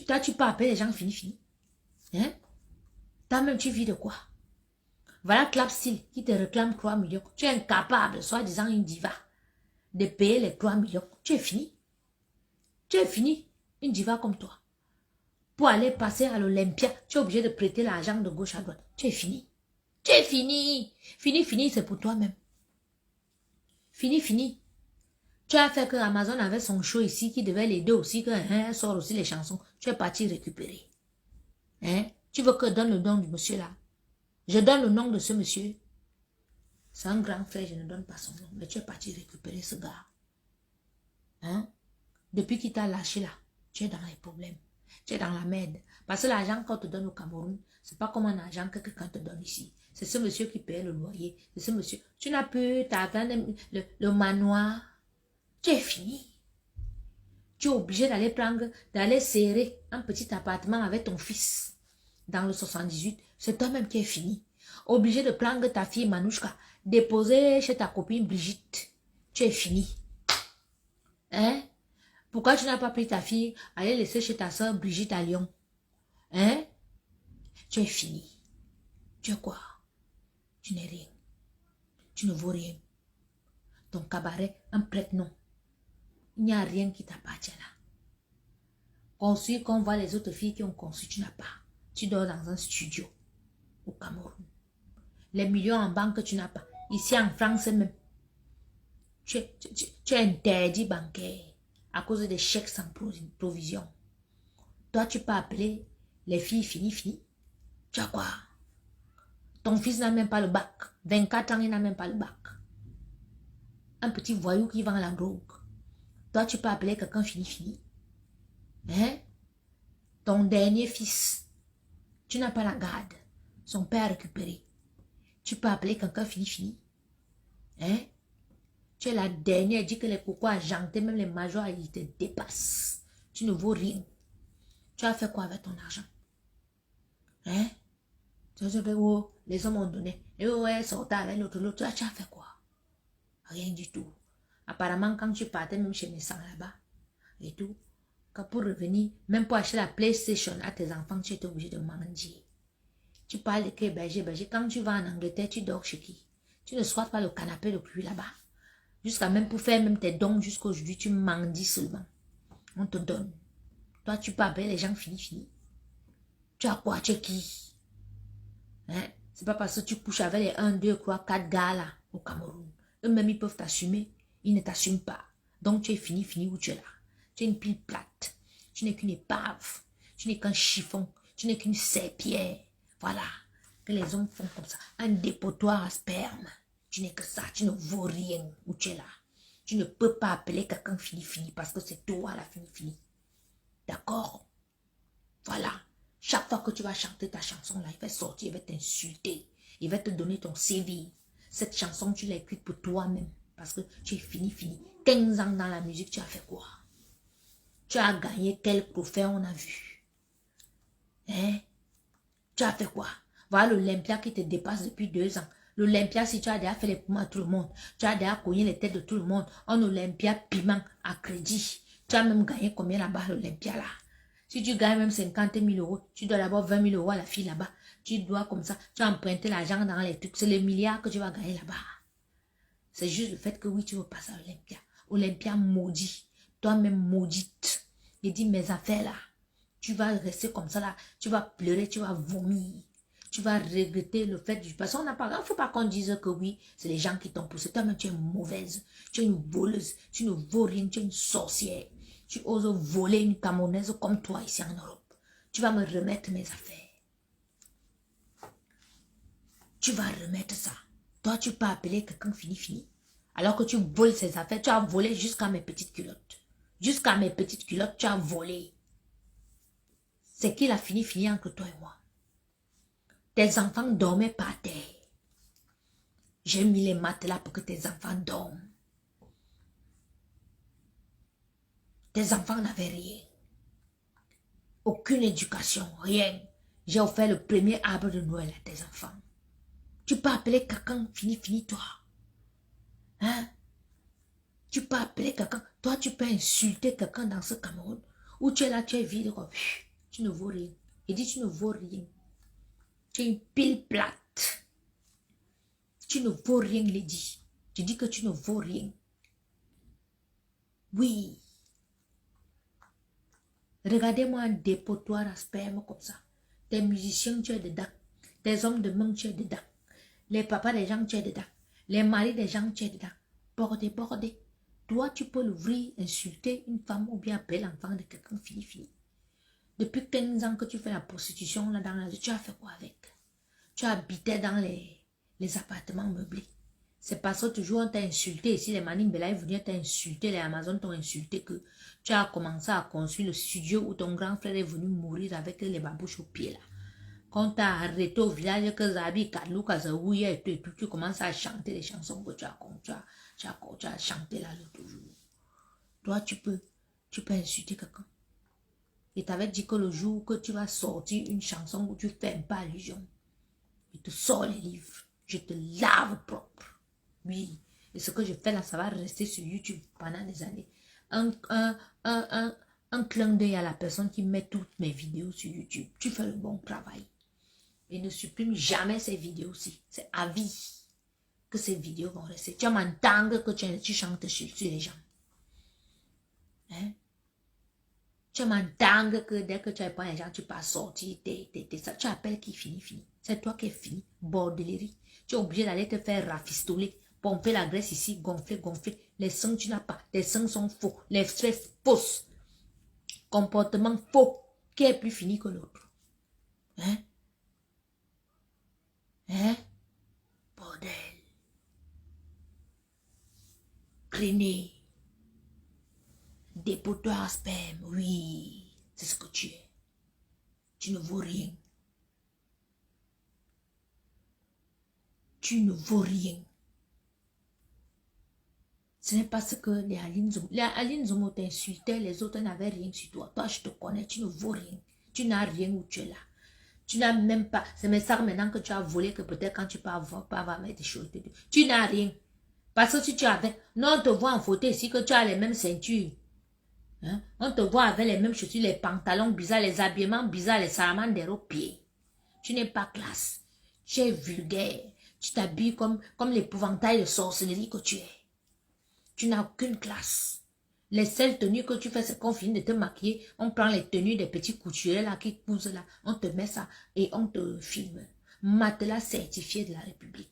Toi, tu peux appeler les gens fini. Hein? Toi-même, tu vis de quoi? Voilà Clapsil qui te réclame 3 millions. Tu es incapable, soi-disant une diva, de payer les 3 millions. Tu es fini. Une diva comme toi. Pour aller passer à l'Olympia, tu es obligé de prêter l'argent de gauche à droite. Tu es fini. Fini, c'est pour toi-même. Fini. Tu as fait que Amazon avait son show ici qui devait l'aider aussi, qu'elle sort aussi les chansons. Tu es parti récupérer. Hein? Tu veux que je donne le nom du monsieur là? Je donne le nom de ce monsieur. C'est un grand frère, je ne donne pas son nom. Mais tu es parti récupérer ce gars. Hein? Depuis qu'il t'a lâché là, tu es dans les problèmes. Tu es dans la merde. Parce que l'argent qu'on te donne au Cameroun, c'est pas comme un argent que quelqu'un te donne ici. C'est ce monsieur qui paye le loyer. C'est ce monsieur. Tu n'as plus le manoir. Tu es fini. Tu es obligé d'aller serrer un petit appartement avec ton fils dans le 78. C'est toi-même qui es fini. Obligé de prendre ta fille Manouchka, déposer chez ta copine Brigitte. Tu es fini. Hein? Pourquoi tu n'as pas pris ta fille, aller laisser chez ta soeur Brigitte à Lyon? Hein? Tu es fini. Tu es quoi? Tu n'es rien. Tu ne vaux rien. Ton cabaret, un prête-nom. Il n'y a rien qui t'appartient là. Conçu qu'on voit les autres filles qui ont conçu, tu n'as pas. Tu dors dans un studio au Cameroun. Les millions en banque, tu n'as pas. Ici en France même. Tu es interdit bancaire à cause des chèques sans provision. Toi, tu peux appeler les filles fini. Tu as quoi? Ton fils n'a même pas le bac. 24 ans, il n'a même pas le bac. Un petit voyou qui vend la drogue. Toi, tu peux appeler quelqu'un fini. Hein? Ton dernier fils, tu n'as pas la garde. Son père a récupéré. Tu peux appeler quelqu'un fini. Hein? Tu es la dernière, dit que les cocos argentés, même les majors, ils te dépassent. Tu ne vaux rien. Tu as fait quoi avec ton argent? Hein? Les hommes ont donné. Et ouais, sortait avec l'autre. Tu as fait quoi? Rien du tout. Apparemment, quand tu partais même chez mes sangs là-bas, et tout, que pour revenir, même pour acheter la PlayStation à tes enfants, tu es obligé de mendier. Tu parles de quel berger. Quand tu vas en Angleterre, tu dors chez qui? Tu ne sois pas le canapé le plus là-bas. Jusqu'à même pour faire même tes dons jusqu'aujourd'hui, tu mendies seulement. On te donne. Toi, tu peux appeler les gens fini. Tu as quoi? Tu es qui? Hein? C'est pas parce que tu couches avec les 1, 2, 3, 4 gars là au Cameroun. Eux-mêmes, ils peuvent t'assumer. Ils ne t'assument pas. Donc, tu es fini où tu es là. Tu es une pile plate. Tu n'es qu'une épave. Tu n'es qu'un chiffon. Tu n'es qu'une serpillère. Voilà. Que les hommes font comme ça. Un dépotoir à sperme. Tu n'es que ça. Tu ne vaux rien où tu es là. Tu ne peux pas appeler quelqu'un fini parce que c'est toi la fini. D'accord? Voilà. Chaque fois que tu vas chanter ta chanson là, il va sortir, il va t'insulter. Il va te donner ton CV. Cette chanson, tu l'as écrite pour toi-même. Parce que tu es fini. 15 ans dans la musique, tu as fait quoi? Tu as gagné quel trophée on a vu? Hein? Tu as fait quoi? Voilà l'Olympia qui te dépasse depuis 2 ans. L'Olympia, si tu as déjà fait les poumons à tout le monde, tu as déjà cogné les têtes de tout le monde. En Olympia, piment à crédit. Tu as même gagné combien là-bas l'Olympia là? Si tu gagnes même 50 000 euros, tu dois d'abord 20 000 euros à la fille là-bas. Tu dois comme ça, tu as emprunté l'argent dans les trucs. C'est les milliards que tu vas gagner là-bas. C'est juste le fait que oui, tu veux passer à Olympia. Olympia maudit. Toi-même maudite. Il dit mes affaires là. Tu vas rester comme ça là. Tu vas pleurer, tu vas vomir. Tu vas regretter le fait du... Parce qu'on n'a pas... Il ne faut pas qu'on dise que oui, c'est les gens qui t'ont poussé. Toi-même, tu es mauvaise. Tu es une voleuse. Tu ne vaux rien. Tu es une sorcière. Tu oses voler une Camerounaise comme toi ici en Europe. Tu vas me remettre mes affaires. Tu vas remettre ça. Toi, tu peux appeler quelqu'un fini. Alors que tu voles ses affaires, tu as volé jusqu'à mes petites culottes. Jusqu'à mes petites culottes, tu as volé. C'est qu'il a fini entre toi et moi. Tes enfants dormaient par terre. J'ai mis les matelas pour que tes enfants dorment. Tes enfants n'avaient rien. Aucune éducation, rien. J'ai offert le premier arbre de Noël à tes enfants. Tu peux appeler quelqu'un fini, toi. Hein? Tu peux appeler quelqu'un. Toi, tu peux insulter quelqu'un dans ce Cameroun. Où tu es là, tu es vide. Tu ne vaux rien. Il dit, tu ne vaux rien. Tu es une pile plate. Tu ne vaux rien, il dit. Tu dis que tu ne vaux rien. Oui. Regardez-moi un dépotoir à sperme comme ça. Tes musiciens, tu es dedans. Tes hommes de main, tu es dedans. Les papas des gens, tu es dedans. Les maris des gens, tu es dedans. Bordé. Toi, tu peux l'ouvrir, insulter une femme ou bien appeler l'enfant de quelqu'un fini. Depuis 15 ans que tu fais la prostitution là dans la rue, tu as fait quoi avec? Tu habitais dans les appartements meublés. C'est parce que toujours on t'a insulté. Ici, les Manim Bela venaient t'insulter, les Amazon t'ont insulté que tu as commencé à construire le studio où ton grand frère est venu mourir avec les babouches au pied là. Quand tu as arrêté au village que Zabi, Kadlou, Kazaouya et tout, tu commences à chanter les chansons que tu as chanté là l'autre jour. Toi, tu peux insulter quelqu'un. Et t'avais dit que le jour que tu vas sortir une chanson où tu fais pas allusion, je te sors les livres, je te lave propre. Oui, et ce que je fais là, ça va rester sur YouTube pendant des années. Un clin d'œil à la personne qui met toutes mes vidéos sur YouTube. Tu fais le bon travail. Et ne supprime jamais ces vidéos-ci. C'est à vie que ces vidéos vont rester. Tu m'entends que tu chantes sur les gens. Hein? Tu m'entends que dès que tu as pas les gens, tu peux sortir, tu appelles qui finit. C'est toi qui es fini. Bordelerie. Tu es obligé d'aller te faire rafistoler. Pomper la graisse ici, gonfler. Les seins, tu n'as pas. Tes seins sont faux. Les fesses fausses. Comportement faux. Qui est plus fini que l'autre? Hein? Hein? Bordel. Grainé. Dépotoir à sperme, oui. C'est ce que tu es. Tu ne vaux rien. Tu ne vaux rien. Ce n'est pas ce que les Aline Zomo t'insultaient, les autres n'avaient rien sur toi. Toi, je te connais, tu ne vaux rien. Tu n'as rien où tu es là. Tu n'as même pas... C'est mes ça maintenant que tu as volé, que peut-être quand tu peux avoir des choses. Tu n'as rien. Parce que si tu avais... Non, on te voit en photo ici que tu as les mêmes ceintures. Hein? On te voit avec les mêmes chaussures, les pantalons bizarres, les habillements bizarres, les salamandres aux pieds. Tu n'es pas classe. Tu es vulgaire. Tu t'habilles comme l'épouvantail de sorcellerie que tu es. Tu n'as aucune classe. Les seules tenues que tu fais, c'est qu'on finit de te maquiller. On prend les tenues des petits couturiers là qui cousent là. On te met ça et on te filme. Matelas certifié de la République.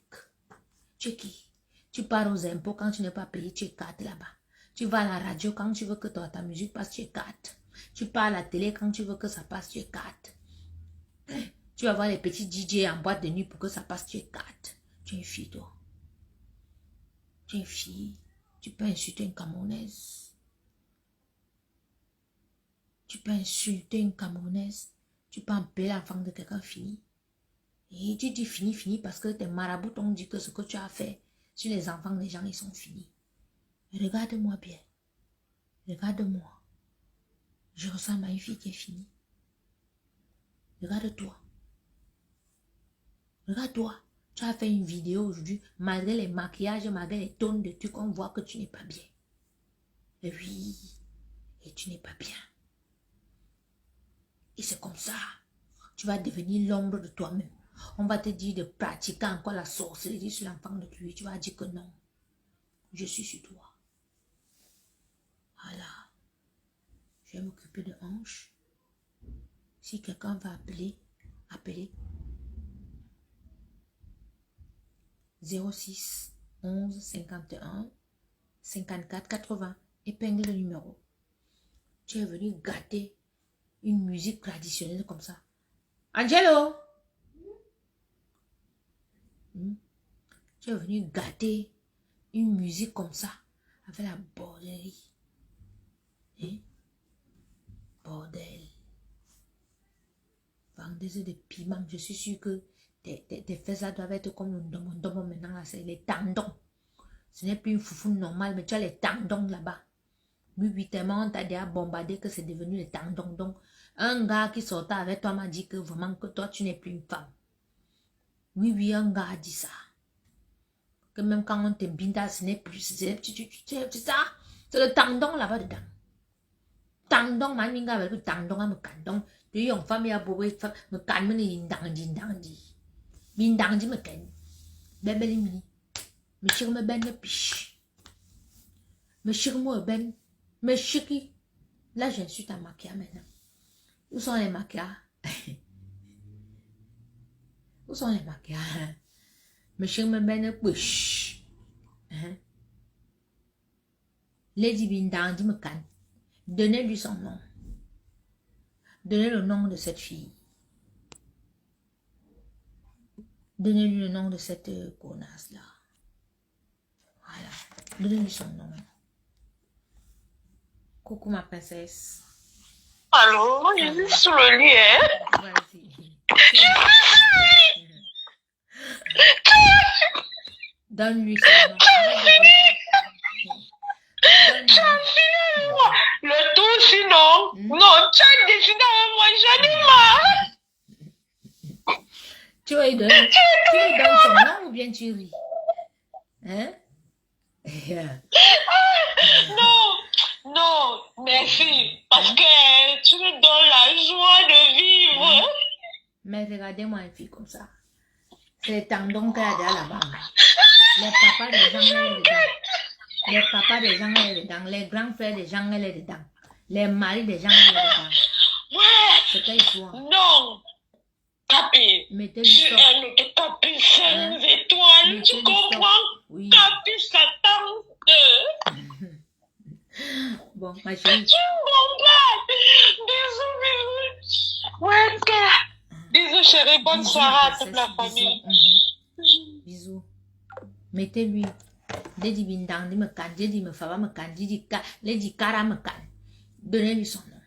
Tu es qui? Tu pars aux impôts quand tu n'es pas payé, tu es 4 là-bas. Tu vas à la radio quand tu veux que ta musique passe, tu es 4. Tu pars à la télé quand tu veux que ça passe, tu es 4. Tu vas voir les petits DJ en boîte de nuit pour que ça passe, tu es 4. Tu es une fille, toi. Tu es une fille. Tu peux insulter une Camerounaise. Tu peux insulter une Camerounaise. Tu peux appeler l'enfant de quelqu'un fini. Et tu dis fini, fini parce que tes marabouts t'ont dit que ce que tu as fait sur les enfants des gens, ils sont finis. Regarde-moi bien. Regarde-moi. Je ressemble à une fille qui est finie. Regarde-toi. Regarde-toi. Tu as fait une vidéo aujourd'hui, malgré les maquillages, malgré les tonnes de trucs, on voit que tu n'es pas bien. Et oui, et tu n'es pas bien. Et c'est comme ça. Tu vas devenir l'ombre de toi-même. On va te dire de pratiquer encore la sorcellerie sur l'enfant de lui. Tu vas dire que non. Je suis sur toi. Voilà. Je vais m'occuper de hanches. Si quelqu'un va appeler, appelez. 06 11 51 54 80. Épingle le numéro. Tu es venu gâter une musique traditionnelle comme ça. Angelo! Tu es venu gâter une musique comme ça avec la bordellerie. Hein? Bordel. Vendeuse de piment, je suis sûre que tes fesses là doivent être comme le domo maintenant là, c'est les tendons. Ce n'est plus une foufou normale, mais tu as les tendons là-bas. Oui, oui, tellement on t'a déjà bombardé que c'est devenu les tendons. Donc, un gars qui sortait avec toi m'a dit que vraiment que toi tu n'es plus une femme. Oui, oui, un gars a dit ça. Que même quand on te binda, ce n'est plus, c'est ça. C'est le tendon là-bas dedans. Tendon, man, minga avec le tendon, à me candon. Tu es une femme, il y a beaucoup de femmes, me calme, dindangdi. Bindangdi me ken. Bébé mini. Me chire me ben le piche. Me chire moi ben. Me chiki. Là, j'insulte à maquillage maintenant. Où sont les maquillages? Où sont les maquillages? Me chire me ben le piche. Lady Bindangdi me can. Donnez-lui son nom. Donnez le nom de cette fille. Donnez-lui le nom de cette connasse-là. Voilà. Donnez-lui son nom. Coucou ma princesse. Allô, je suis sur le lit, hein? Vas-y. Donne-lui son nom. Moi, le tout sinon. Non, tu as décidé avec moi, j'en ai marre. Tu lui donnes son nom ou bien tu ris? Hein? Non, merci. Parce que tu me donnes la joie de vivre. Mais regardez-moi une fille comme ça. C'est les tendons qu'elle a déjà là-bas. Les papas des gens, elle est dedans. Les papas des gens, elle est dedans. Les grands frères des gens, elle est dedans. Les maris des gens, elle est dedans. Ouais. C'est qu'il faut. Non. Capi. Mettez-lui Je stop. aime que Capi 5 étoiles. Tu comprends? Oui. Capi s'attend. Bon, ma chérie. Tu bombardes. Bisous. Ouais, bisous, chérie. Bonne Bisous, soirée à princesse, toute la famille. Bisous. Mettez-lui. Lady Bindang, dit me can, dit me fava me can, dit Lady Cara me can. Donnez-lui son nom.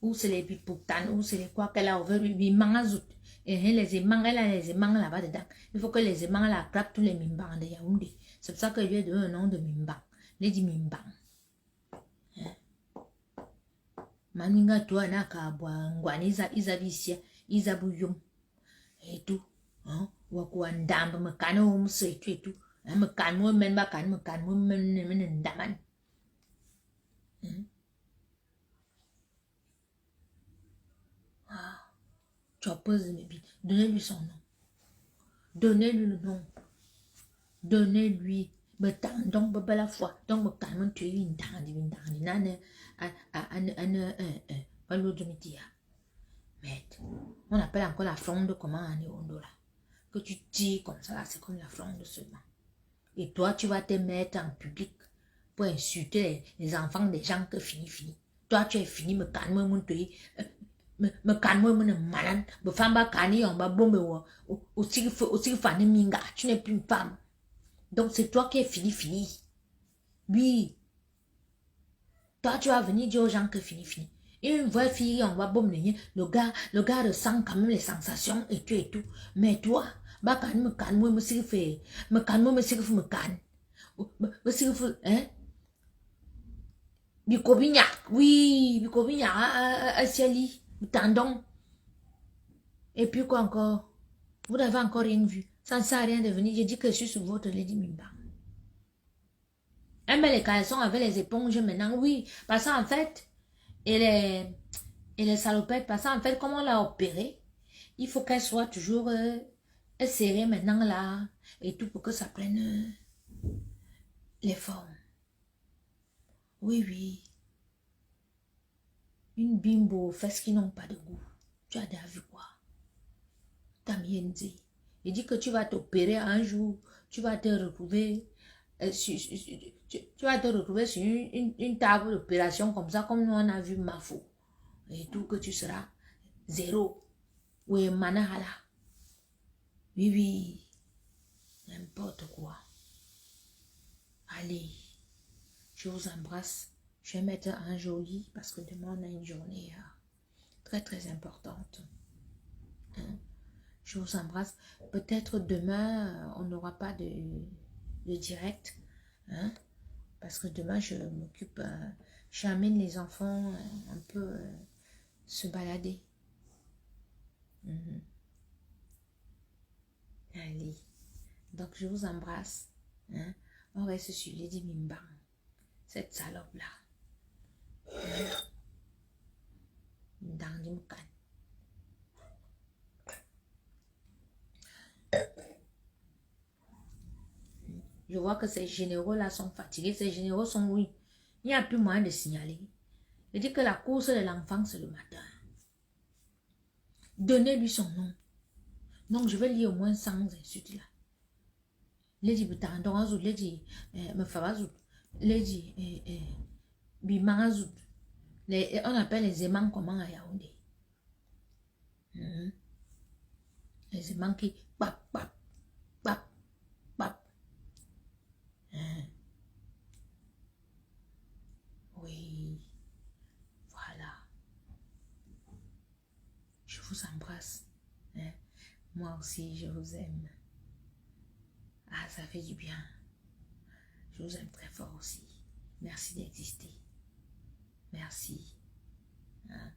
Ou c'est les pipoutan, ou c'est les quoi qu'elle a ouvert, lui, mangazout. Et les aimants, elle a les aimants là-bas dedans. Il faut que les aimants là attrapent tous les mimbang de Yaoundé. C'est pour ça que je lui ai donné un nom de mimbang. Lady Mimbang. Maninga toi na kabwa ngwaniza izabisia izabuyum et tout hein wakwa ndamba makano umse et tout me kan mo men ba kan me kan mo men ndaman Hein? Ah, tu as posé mes billes. Donnez-lui son nom. Donnez-lui le nom. Donnez-lui. Donc, la foi. Donc, quand tu es une mais on appelle encore la fronde comment en là. Que tu tires comme ça, c'est comme la fronde seulement. Et toi, tu vas te mettre en public pour insulter les enfants des gens que fini. Toi, tu es fini, me calme, me calme, me malade, me femme cani, on va bomber, aussi fan minga, tu n'es plus une femme. Donc, c'est toi qui es fini. Oui. Toi, tu vas venir dire aux gens que fini. Une vraie fille, on va bomber, le gars ressent quand même les sensations et tout. Mais toi, bah, quand me calme, me calme, me calme. Hein? Bicobignac, oui, Bicobignac, Asiali, tendon. Et puis quoi encore? Vous n'avez encore rien vu. Ça ne sert à rien de venir. Je dis que je suis sur votre Lady Mimba. Elle met les caleçons avec les éponges maintenant, oui. Parce qu'en fait, et les salopettes, parce qu'en fait, comme on l'a opéré, il faut qu'elle soit toujours serrée maintenant là. Et tout pour que ça prenne les formes. Oui. Une bimbo, fesses qui n'ont pas de goût. Tu as déjà vu quoi? Tamienzi. Il dit que tu vas t'opérer un jour, tu vas te retrouver tu vas te retrouver sur une table d'opération comme ça, comme nous on a vu Mafo. Et tout, que tu seras zéro. Oui, Manahala. Oui. N'importe quoi. Allez, je vous embrasse. Je vais mettre un joli parce que demain on a une journée très importante. Hein? Je vous embrasse. Peut-être demain, on n'aura pas de direct. Hein? Parce que demain, je m'occupe, j'amène les enfants un peu se balader. Allez. Donc, je vous embrasse. Hein? On reste sur Lady Mimba. Cette salope-là. Dans le can. Je vois que ces généraux-là sont fatigués. Ces généraux sont, oui. Il n'y a plus moyen de signaler. Je dis que la course de l'enfant, c'est le matin. Donnez-lui son nom. Donc, je vais lire au moins 100 insultes là. Lady Butandon, Lady Mefabazou, Lady Bimazou. On appelle les aimants comment à Yaoundé. Les aimants qui pap. Oui, voilà. Je vous embrasse. Hein? Moi aussi, je vous aime. Ah, ça fait du bien. Je vous aime très fort aussi. Merci d'exister. Merci. Hein?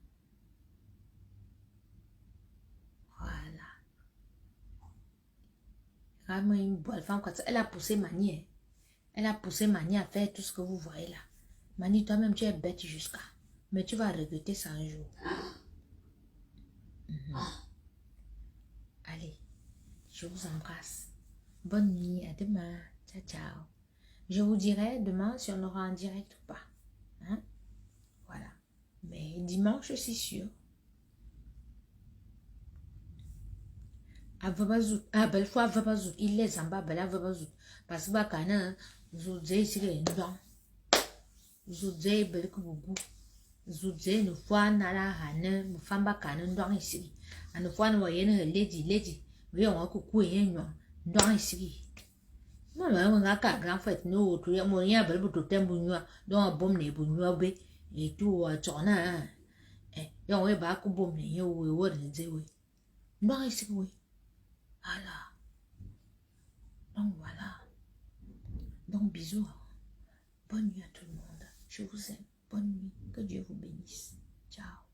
Voilà. Regarde-moi une bonne femme comme ça. Elle a poussé Mani. Elle a poussé Mani à faire tout ce que vous voyez là. Mani, toi-même, tu es bête jusqu'à. Mais tu vas regretter ça un jour. Allez, je vous embrasse. Bonne nuit, à demain. Ciao. Je vous dirai demain si on aura un direct ou pas. Hein? Voilà. Mais dimanche, c'est sûr. Belle fois, il est en bas, belle Vabazout. Parce que Bakana, Zouzé, c'est les noms. Zouzé, belle Kubugu. Zouzé, nous fois, Nala, Hane, Mufamba Kanon, dans ici. À nous fois, nous voyons lady. Oui, on a coucou et un dans ici. Maman, on a qu'à grand fait, nous, tout le monde y a belle pour tout un bougnois, dont un bon les bougnois, et tout, à tourner. Et on est bas, bon, et on est dit, dans ici, oui. Voilà. Donc voilà. Donc bisous. Bonne nuit à tout le monde. Je vous aime. Bonne nuit. Que Dieu vous bénisse. Ciao.